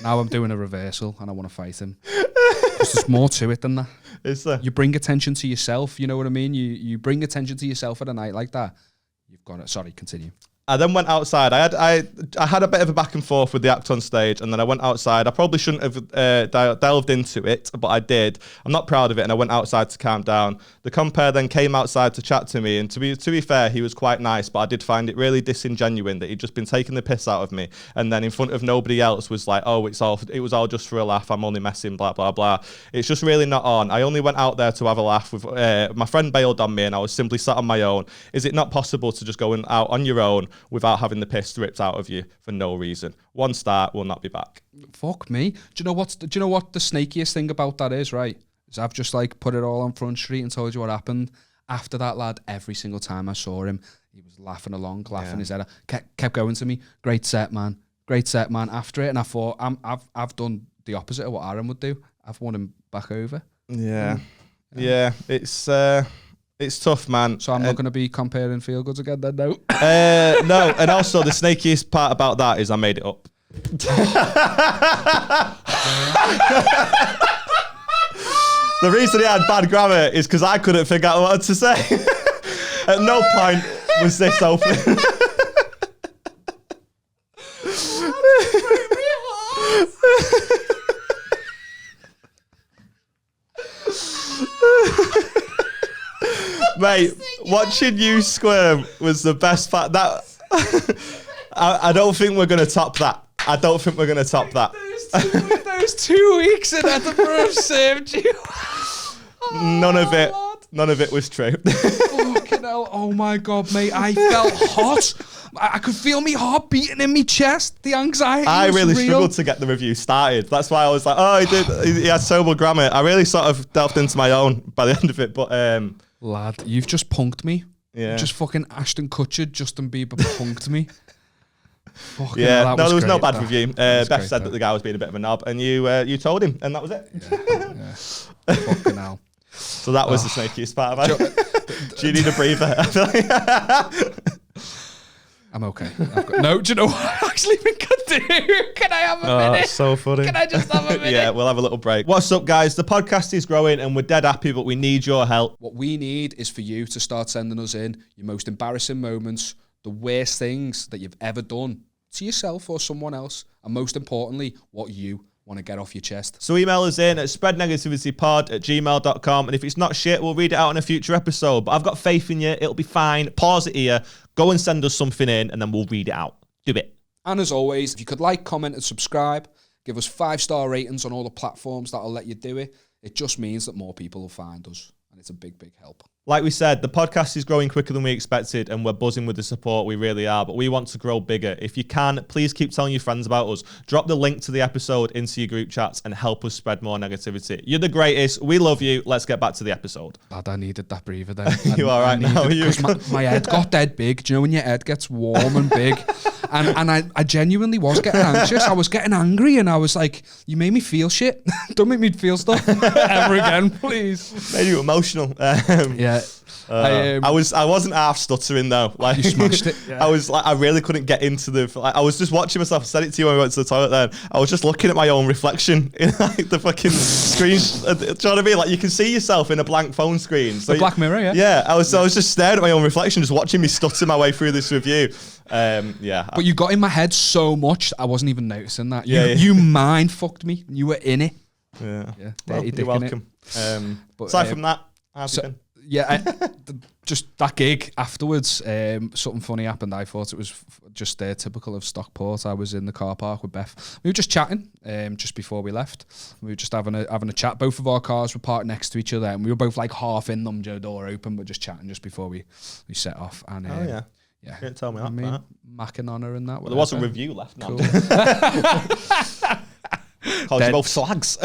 Now I'm doing a reversal and I want to fight him. There's more to it than that. Is there? You bring attention to yourself, you know what I mean? You bring attention to yourself at a night like that. You've got it. Sorry, continue. I then went outside. I had a bit of a back and forth with the act on stage, and then I went outside. I probably shouldn't have delved into it, but I did. I'm not proud of it, and I went outside to calm down. The compere then came outside to chat to me, and to be fair, he was quite nice, but I did find it really disingenuous that he'd just been taking the piss out of me, and then in front of nobody else was like, oh, it was all just for a laugh. I'm only messing, blah blah blah. It's just really not on. I only went out there to have a laugh. With my friend bailed on me, and I was simply sat on my own. Is it not possible to just go out on your own without having the piss ripped out of you for no reason? 1 star, will not be back. Fuck me. Do you know what the snakiest thing about that is, right? Is I've just put it all on Front Street and told you what happened. After that, lad, every single time I saw him, he was laughing his head off, kept going to me. Great set, man. After it, and I thought, I've done the opposite of what Aaron would do. I've won him back over. Yeah. It's tough, man. So I'm not going to be comparing feel goods again then, no? No, and also the snakiest part about that is I made it up. The reason he had bad grammar is because I couldn't figure out what to say. At no point was this open. Mate, watching you squirm was the best part. That I don't think we're going to top that. Those 2 weeks in Edinburgh have served you. None of it was true. Fucking hell. Oh my God, mate. I felt hot. I could feel me heart beating in my chest. The anxiety I was really real. struggled to get the review started. That's why I was like, oh, he had terrible grammar. I really sort of delved into my own by the end of it. But lad, you've just punked me. Yeah. Just fucking Ashton Kutcher, Justin Bieber punked me. Fucking hell, there was no bad review. Beth said that the guy was being a bit of a knob, and you told him, and that was it. Yeah. Fucking hell. So that was the snakiest part of it. Do you need a breather? I feel like I'm okay. No, do you know what I actually think I do? Can I have a minute? That's so funny. Can I just have a minute? Yeah, we'll have a little break. What's up, guys? The podcast is growing and we're dead happy, but we need your help. What we need is for you to start sending us in your most embarrassing moments, the worst things that you've ever done to yourself or someone else, and most importantly, what you want to get off your chest. So email us in at spreadnegativitypod@gmail.com, and if it's not shit, we'll read it out in a future episode. But I've got faith in you. It'll be fine. Pause it here. Go and send us something in, and then we'll read it out. Do it. And as always, if you could like, comment, and subscribe, give us 5-star ratings on all the platforms that'll let you do it. It just means that more people will find us, and it's a big, big help. Like we said, the podcast is growing quicker than we expected, and we're buzzing with the support. We really are, but we want to grow bigger. If you can, please keep telling your friends about us. Drop the link to the episode into your group chats and help us spread more negativity. You're the greatest. We love you. Let's get back to the episode. Lad, I needed that breather then. You all right now? Because my head got dead big. Do you know when your head gets warm and big? And I genuinely was getting anxious. I was getting angry, and I was like, you made me feel shit. Don't make me feel stuff ever again, please. Made you emotional. Yeah. I wasn't half stuttering though. Like you smashed it. Yeah. I was like, I really couldn't get into I was just watching myself. I said it to you when we went to the toilet. Then I was just looking at my own reflection in like the fucking screen. Do you know what I mean? Like you can see yourself in a blank phone screen. So the black mirror, yeah. Yeah, I was just staring at my own reflection, just watching me stutter my way through this review. Yeah. But you got in my head so much, I wasn't even noticing that. You mind fucked me. You were in it. Yeah. Well, you're welcome. But aside from that, how's it been? Yeah, just that gig afterwards, something funny happened. I thought it was just typical of Stockport. I was in the car park with Beth. We were just chatting just before we left. We were just having a chat. Both of our cars were parked next to each other, and we were both like half in them, door open, but just chatting just before we set off. And yeah. You didn't tell me that. Macking on her and that. Well, there was a review left now. Cool. Called you both slags.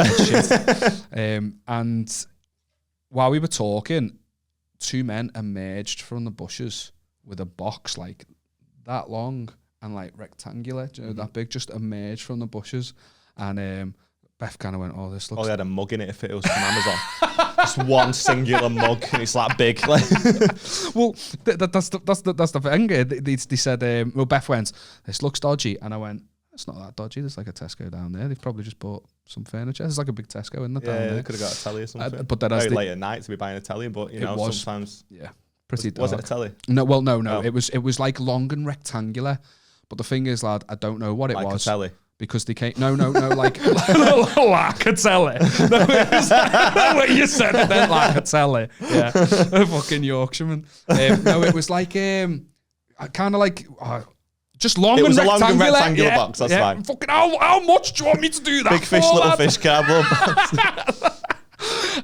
And while we were talking, 2 men emerged from the bushes with a box like that long and like rectangular, that big, just emerged from the bushes. And Beth kind of went, "Oh, this looks." Oh, they had a mug in it. If it was from Amazon, just one singular mug, and it's that big. Well, that's the thing. They said, well, Beth went, "This looks dodgy," and I went, "It's not that dodgy. There's like a Tesco down there. They've probably just bought some furniture. There's like a big Tesco in the down there. They could have got a telly or something. But then very late at night to be buying a telly, but sometimes pretty dark. Was it a telly? No, well, no. Oh. It was like long and rectangular. But the thing is, lad, I don't know what it was. Like a telly. Because they came, no, like like a telly. No, it was what you said it then, like a telly. Yeah, a fucking Yorkshireman. No, it was like kind of like. Just long and rectangular. It was a long and rectangular box, that's fine. Fucking how much do you want me to do that Big fish, little fish cardboard box.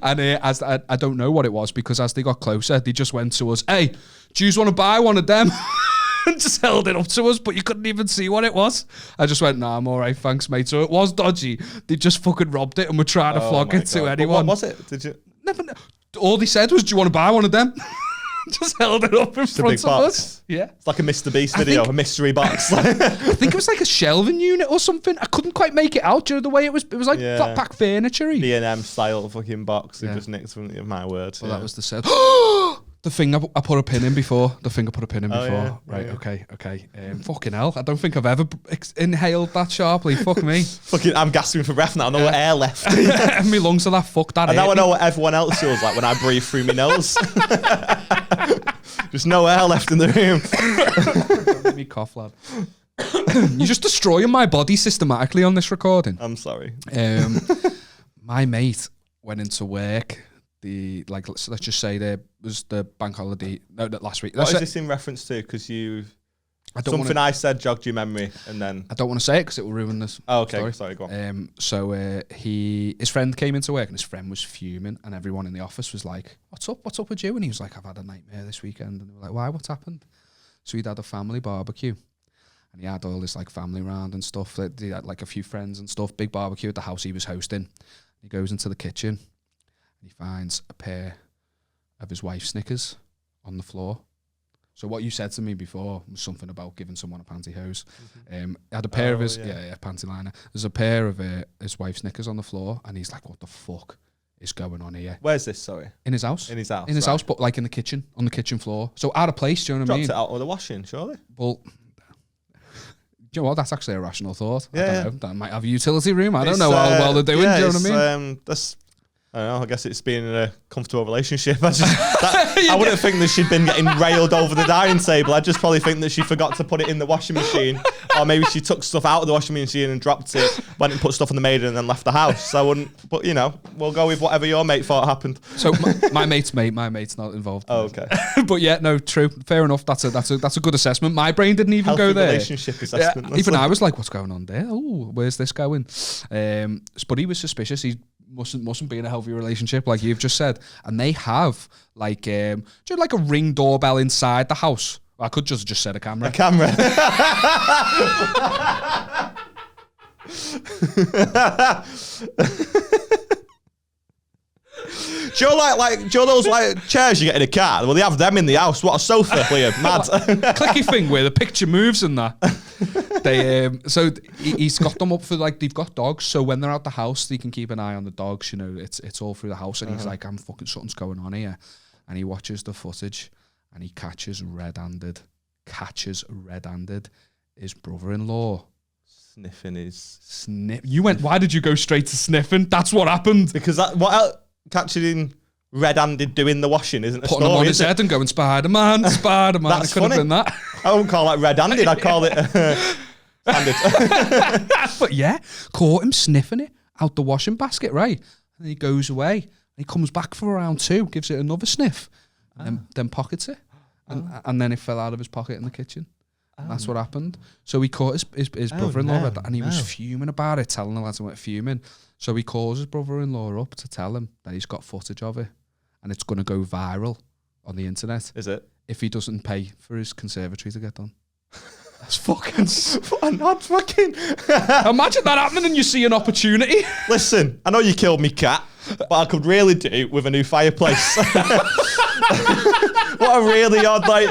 And as I don't know what it was, because as they got closer, they just went to us, "Hey, do you want to buy one of them?" And just held it up to us, but you couldn't even see what it was. I just went, "Nah, I'm all right, thanks, mate." So it was dodgy. They just fucking robbed it and were trying to flog it to anyone. What was it? Did you? Never. All they said was, "Do you want to buy one of them?" Just held it up in front of us. Yeah. It's like a Mr. Beast video, a mystery box. I think it was like a shelving unit or something. I couldn't quite make it out. Do you know the way it was like flat pack furniture-y. B&M style fucking box. They just nicked from my word. Well, that was the set. The thing I put a pin in before. Yeah, right, okay. Fucking hell. I don't think I've ever inhaled that sharply. Fuck me. Fucking, I'm gasping for breath now. I know what air left. My lungs are that fuck that. And now I know what everyone else feels like when I breathe through my nose. There's no air left in the room. Don't make me cough, lad. You're just destroying my body systematically on this recording. I'm sorry. My mate went into work. Let's just say there was the bank holiday last week. What is this in reference to? Because I said jogged your memory, and then I don't want to say it because it will ruin this. Oh, okay. Sorry, go on. So his friend came into work, and his friend was fuming, and everyone in the office was like, "What's up? What's up with you?" And he was like, "I've had a nightmare this weekend." And they were like, "Why? What's happened?" So he'd had a family barbecue, and he had all this like family round and stuff. He had like a few friends and stuff. Big barbecue at the house he was hosting. He goes into the kitchen. He finds a pair of his wife's Snickers on the floor. So what you said to me before was something about giving someone a pantyhose. Had a pair of his panty liner. There's a pair of his wife's Snickers on the floor, and he's like, "What the fuck is going on here? Where's this, sorry? In his house. In his house. In his house, but like in the kitchen, on the kitchen floor. So out of place, do you know what I mean? Dropped it out of the washing, surely. Well, do you know what? That's actually a rational thought. Yeah, I don't know. That might have a utility room. I don't know how well they're doing. Yeah, do you know what I mean? I don't know. I guess it's been in a comfortable relationship. I wouldn't think that she'd been getting railed over the dining table. I'd just probably think that she forgot to put it in the washing machine, or maybe she took stuff out of the washing machine and dropped it, went and put stuff in the maid, and then left the house. I wouldn't. But you know, we'll go with whatever your mate thought happened. So my mate's not involved. Oh, okay. But yeah, no, true, fair enough. That's a good assessment. My brain didn't even go there. Relationship assessment. Yeah, even I was like, what's going on there? Oh, where's this going? But he was suspicious. He mustn't be in a healthy relationship, like you've just said. And they have like like a Ring doorbell inside the house. I could just said a camera. A camera. Do you know those like chairs you get in a car? Well, they have them in the house. What a sofa, Liam. Mad. Clicky thing where the picture moves and that. He's got them up for like, they've got dogs, so when they're out the house, they can keep an eye on the dogs. You know, it's all through the house, and he's like, I'm fucking, something's going on here, and he watches the footage, and he catches red-handed his brother-in-law Sniffing his sniff. You went. Why did you go straight to sniffing? That's what happened. Because what else? Catching him red-handed doing the washing isn't a putting story, him on his head and going Spider-Man. That's it could funny. have been that. I wouldn't call that red-handed. I'd call it standard. But yeah, caught him sniffing it out the washing basket, right? And he goes away. And he comes back for round 2, gives it another sniff, and then pockets it, and then it fell out of his pocket in the kitchen. That's what happened. So he caught his brother-in-law and he was fuming about it, telling the lads he went fuming. So he calls his brother-in-law up to tell him that he's got footage of it and it's going to go viral on the internet. Is it? If he doesn't pay for his conservatory to get done. That's fucking... What a nod, fucking... Imagine that happening and you see an opportunity. Listen, I know you killed me cat, but I could really do with a new fireplace. What a really odd, like...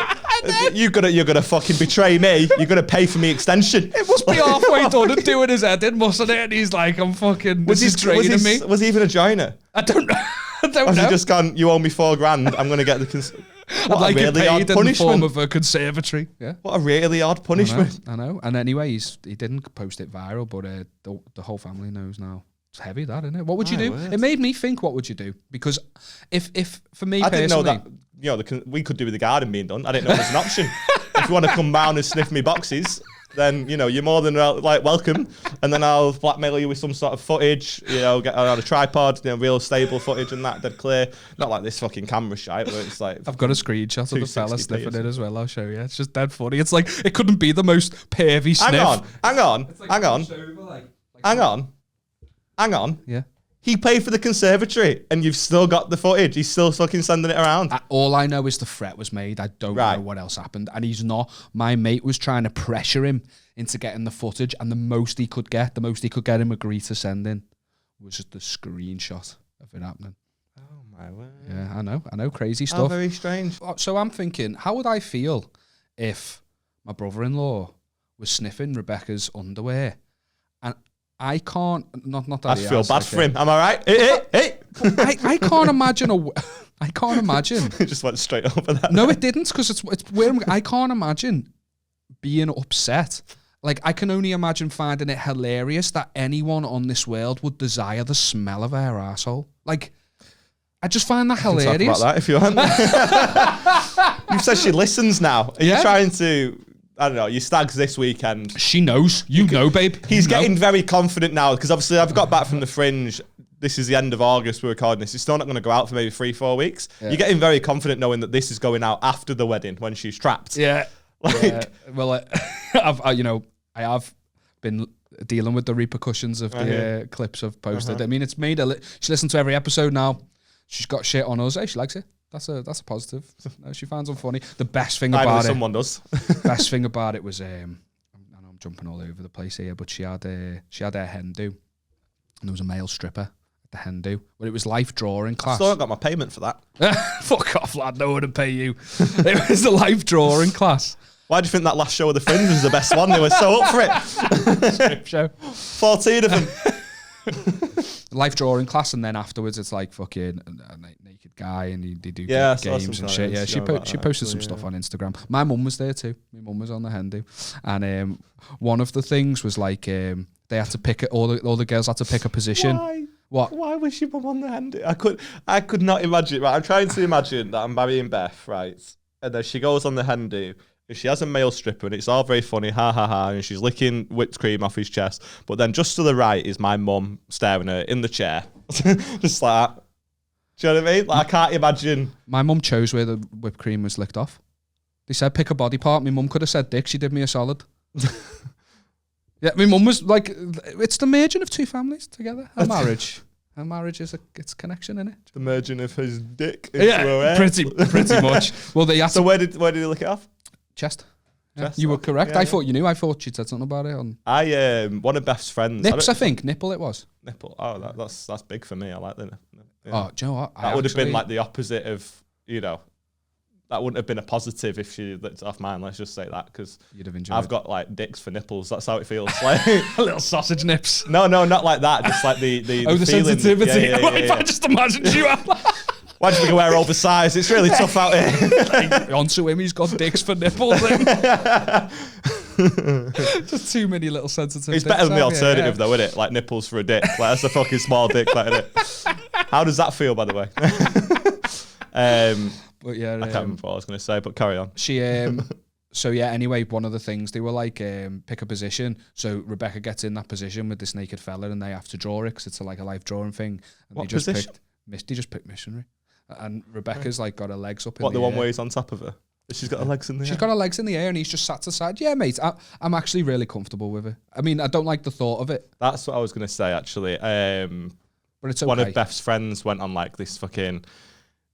You're gonna fucking betray me. You're gonna pay for me extension. It must be halfway done and doing his head in, mustn't it? And he's like, I'm fucking... Was he draining me? Was he even a joiner? I don't know. Has he just gone, you owe me $4,000, I'm gonna get the... I'd like it paid in the form of a conservatory. Yeah. What a really odd punishment. I know. And anyway, he didn't post it viral, but the whole family knows now. It's heavy, that, isn't it? What would you do? It made me think, what would you do? Because if for me personally... I didn't know that, we could do with the garden being done. I didn't know it was an option. If you want to come round and sniff me boxes, then, you're more than welcome. And then I'll blackmail you with some sort of footage, get on a tripod, real stable footage and that, dead clear. Not like this fucking camera shite where it's like... I've got a screenshot of the fella sniffing it as well. I'll show you. It's just dead funny. It's like, it couldn't be the most pervy sniff. Hang on. Yeah. He paid for the conservatory and you've still got the footage. He's still fucking sending it around. All I know is the threat was made. I don't know what else happened. And he's not. My mate was trying to pressure him into getting the footage, and the most he could get him agree to send in was just the screenshot of it happening. Oh my word. Yeah, I know, crazy stuff. How very strange. So I'm thinking, how would I feel if my brother-in-law was sniffing Rebecca's underwear? And I can't, not that I feel bad for him. Am I right? Hey. I can't imagine I can't imagine. It just went straight over that. No, it didn't, because it's where I can't imagine being upset. Like, I can only imagine finding it hilarious that anyone on this world would desire the smell of her arsehole. Like, I just find that hilarious. Talk about that if you want. You said she listens now. Are you trying to... I don't know, your stag's this weekend. She knows. You know, babe. He's getting very confident now, because obviously I've got back from the Fringe. This is the end of August, we're recording this. It's still not going to go out for maybe 3-4 weeks. Yeah. You're getting very confident knowing that this is going out after the wedding when she's trapped. Yeah. Well, I have been dealing with the repercussions of the clips I've posted. I mean, it's made she listens to every episode now. She's got shit on us. Hey, she likes it. That's a positive. No, she finds them funny. The best thing about it... someone does. Best thing about it was... I know I'm jumping all over the place here, but she had her hen do. And there was a male stripper at the hen do. But it was life drawing class. I still haven't got my payment for that. Fuck off, lad. No one would pay you. It was a life drawing class. Why do you think that last show of the Fringe was the best one? They were so up for it. Strip show. 14 of them. live drawing class, and then afterwards it's like fucking a naked guy, and they do Yeah, games and shit. Yeah, she posted some stuff on Instagram. My mum was there too. My mum was on the hen do, and one of the things was like they had to pick all the girls had to pick a position. Why? What? Why was your mum on the hen do? I could not imagine. Right, I'm trying to imagine that I'm marrying Beth, right, and then she goes on the hen do. She has a male stripper and it's all very funny, ha ha ha, and she's licking whipped cream off his chest. But then just to the right is my mum staring at her in the chair. Just like that. Do you know what I mean? Like, I can't imagine. My mum chose where the whipped cream was licked off. They said pick a body part. My mum could have said dick. She did me a solid. Yeah, my mum was like, it's the merging of two families together. A marriage. A marriage is it's a connection, isn't it? The merging of his dick into her hair. Pretty much. Well, they had so where did he lick it off? Chest. Chest, you were correct. Yeah, I thought you knew. I thought she'd said something about it. One of Beth's friends. Nips, I think. Nipple it was. Nipple. Oh, that's big for me. I like the nipple. Yeah. Oh, do you know what? That would have been like the opposite of, that wouldn't have been a positive if she licked it off mine. Let's just say that, because you'd have enjoyed. I've got like dicks for nipples. That's how it feels. Like little sausage nips. No, not like that. Just like the feeling. Sensitivity. Yeah. I just imagined you. Why do you think I wear oversized? It's really tough out here. Like, onto him, he's got dicks for nipples. Just too many little sensitive. It's better than the alternative, though, isn't it? Like nipples for a dick. Like that's a fucking small dick, like, isn't it? How does that feel, by the way? But yeah, I can't remember what I was going to say, but carry on. She so yeah, anyway, one of the things they were like, pick a position. So Rebecca gets in that position with this naked fella, and they have to draw it because it's like a live drawing thing. And What they just position? They just picked missionary, and Rebecca's like got her legs up. What, in the one air. where he's on top of her? She's got her legs in the air. She's got her legs in the air, and he's just sat to side. Yeah, mate, I'm actually really comfortable with it. I mean, I don't like the thought of it. That's what I was going to say, actually. But it's okay. One of Beth's friends went on like this fucking.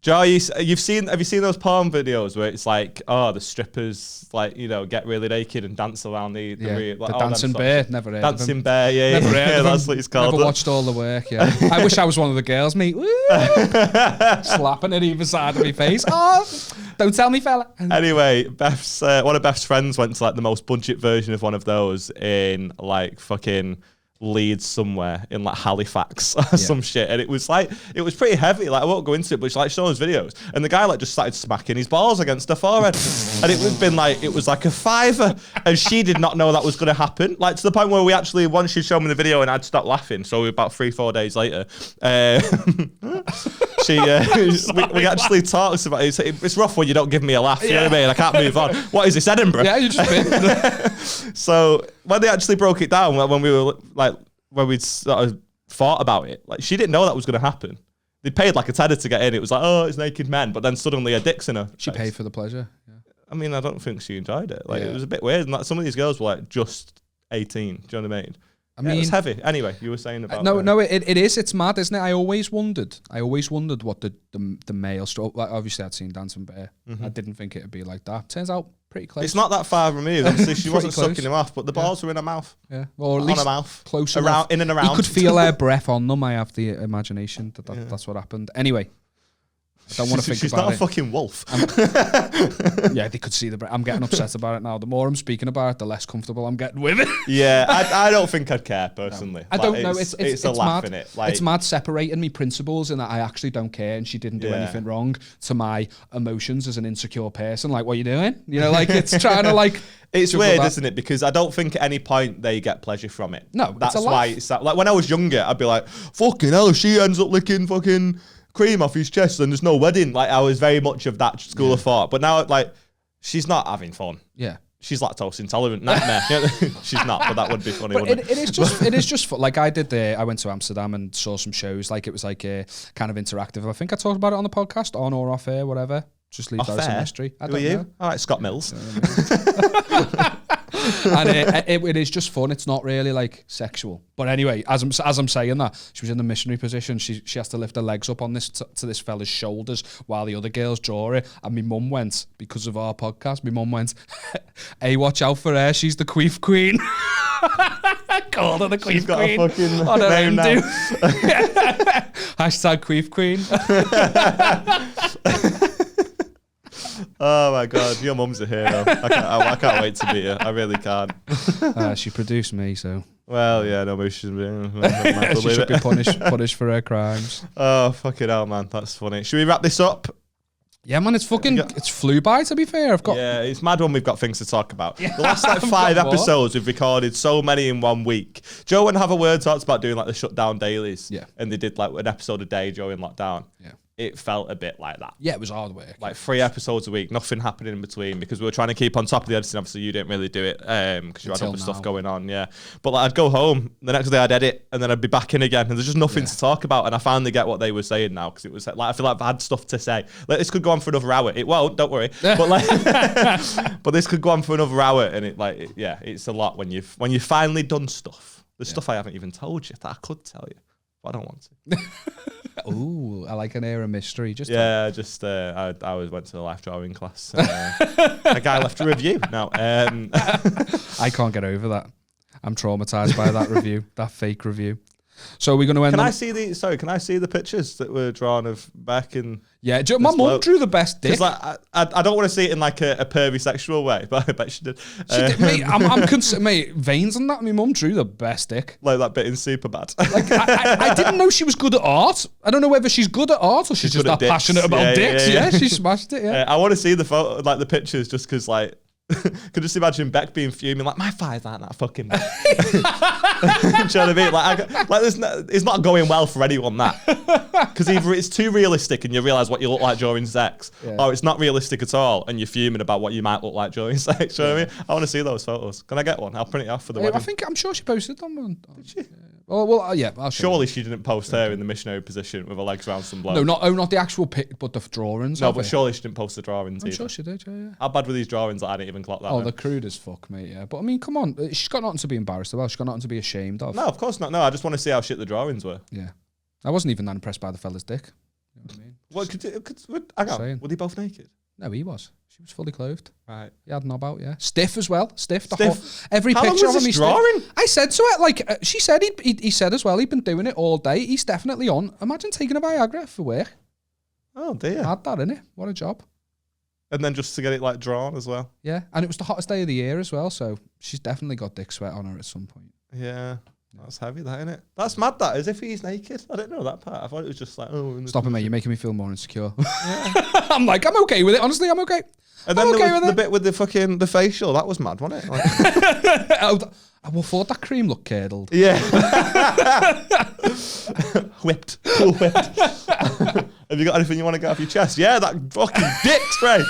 Joe, have you seen those porn videos where it's like, oh, the strippers like, get really naked and dance around the dancing bear? Never heard Dancing of him. bear, yeah, Never heard of that's him. what it's called. Never watched all the work. Yeah, I wish I was one of the girls, mate. Woo! Slapping at either side of my face. Oh, don't tell me, fella. Anyway, one of Beth's friends went to like the most budget version of one of those in like fucking Leeds somewhere in like Halifax or some shit, and it was pretty heavy. Like I won't go into it, but she like showed us videos, and the guy like just started smacking his balls against her forehead, and it was like a $5, and she did not know that was going to happen. Like to the point where we actually, once she showed me the video, and I'd stopped laughing. So about 3-4 days later, we actually talked about it. It's rough when you don't give me a laugh. You know what I mean? I can't move on. What is this, Edinburgh? Yeah, you just been. So when they actually broke it down, when we were like, when we'd sort of thought about it, like she didn't know that was going to happen. They paid like a tenner to get in. It was like, oh, it's naked men, but then suddenly a dick's in her. She paid for the pleasure. Yeah. I mean, I don't think she enjoyed it. Like it was a bit weird, and like, some of these girls were like just 18. Do you know what I mean? I mean, it was heavy. Anyway, you were saying about no, it is. It's mad, isn't it? I always wondered what the male stroke. Like obviously, I'd seen Dancing Bear. Mm-hmm. I didn't think it'd be like that. Turns out pretty close. It's not that far removed. Obviously, she wasn't sucking him off, but the balls were in her mouth. Yeah, or at least on her mouth, close around, in and around. You could feel her breath on them. I have the imagination that's what happened. Anyway. I don't want to think She's about it. She's not a fucking wolf. Yeah, they could see I'm getting upset about it now. The more I'm speaking about it, the less comfortable I'm getting with it. Yeah, I don't think I'd care personally. No. I don't know. It's a laugh mad. in it. Like, it's mad separating me principles in that I actually don't care and she didn't do anything wrong to my emotions as an insecure person. Like, what are you doing? Like it's trying to like. It's weird, isn't it? Because I don't think at any point they get pleasure from it. No, that's why it's like when I was younger, I'd be like, fucking hell, she ends up licking fucking cream off his chest and there's no wedding. Like I was very much of that school of thought. But now like she's not having fun. Yeah. She's lactose intolerant. Nightmare. She's not, but that would be funny, wouldn't it? It is just fun. Like I went to Amsterdam and saw some shows. Like it was like a kind of interactive. I think I talked about it on the podcast, on or off air, whatever. Just leave that as a mystery. Who are you? All right, Scott Mills. And it is just fun. It's not really like sexual. But anyway, as I'm saying that, she was in the missionary position. She has to lift her legs up on this to this fella's shoulders while the other girls draw it. And my mum went, because of our podcast, my mum went, hey, watch out for her. She's the queef queen. Called her the queef queen. Got a fucking on her name now. Hashtag queef queen. Oh my god, your mum's a hero. I can't wait to meet her. I really can't. She produced me, so Well, yeah, no, maybe she shouldn't be. She should be punished for her crimes. Oh, fucking hell, man. That's funny. Should we wrap this up? Yeah, man, it's flew by, to be fair. Yeah, it's mad when we've got things to talk about. Yeah, the last like 5 episodes, we've recorded so many in 1 week. Joe and Have a Word talked about doing like the shutdown dailies. Yeah. And they did like an episode a day during lockdown. Yeah. It felt a bit like that. Yeah, it was hard work. Like 3 episodes a week, nothing happening in between because we were trying to keep on top of the editing. Obviously, you didn't really do it because you had other stuff going on. Yeah, but like I'd go home the next day, I'd edit, and then I'd be back in again, and there's just nothing to talk about. And I finally get what they were saying now because it was like I feel like I've had stuff to say. Like this could go on for another hour. It won't, don't worry. But like, but this could go on for another hour, and it's a lot when you've finally done stuff. There's stuff I haven't even told you that I could tell you, but I don't want to. Ooh, I like an air of mystery. I went to the life drawing class. A guy left a review. No, I can't get over that. I'm traumatized by that review, that fake review. So we're going to end. Can I see the pictures that were drawn of Beck and? Yeah, my mum drew the best dick. Like, I don't want to see it in like a pervy sexual way, but I bet she did. She did, mate, mate, veins and that. My mum drew the best dick. Like that bit in Superbad. Like I didn't know she was good at art. I don't know whether she's good at art or she's just that passionate about dicks. Yeah, she smashed it. Yeah, I want to see the photo, like the pictures, just because like. Could just imagine Beck being fuming, like my thighs aren't that fucking big. Do you know what I mean? Like it's not going well for anyone that, because either it's too realistic and you realise what you look like during sex, or it's not realistic at all and you're fuming about what you might look like during sex. Do you know what I mean? I want to see those photos. Can I get one? I'll print it off for the wedding. I'm sure she posted them. Did she? Well, yeah. Surely she didn't post her in the missionary position with her legs around some bloke. No, not the actual pic, but the drawings. No, but surely she didn't post the drawings either. I'm sure she did, yeah. How bad were these drawings that I didn't even clock that? Oh, they're crude as fuck, mate, yeah. But I mean, come on. She's got nothing to be embarrassed about. She's got nothing to be ashamed of. No, of course not. No, I just want to see how shit the drawings were. Yeah. I wasn't even that impressed by the fella's dick. You know what I mean? Hang on. Were they both naked? No, he was. She was fully clothed. Right. He had knob out, yeah. Stiff as well. Stiff. Every How picture long was of him drawing? I said to her, like, she said he said as well, he'd been doing it all day. He's definitely on. Imagine taking a Viagra for work. Oh, dear. Had that, innit? What a job. And then just to get it, like, drawn as well. Yeah. And it was the hottest day of the year as well, so she's definitely got dick sweat on her at some point. Yeah. That's heavy, that, isn't it? That's mad, that, as if he's naked. I didn't know that part. I thought it was just like, oh. Stop it, mate. You're making me feel more insecure. Yeah. I'm okay with it. Honestly, I'm okay. And then there was the bit with the facial. That was mad, wasn't it? Like, I thought that cream looked curdled. Yeah. Whipped. Cool whipped. Have you got anything you want to get off your chest? Yeah, that fucking dick spray.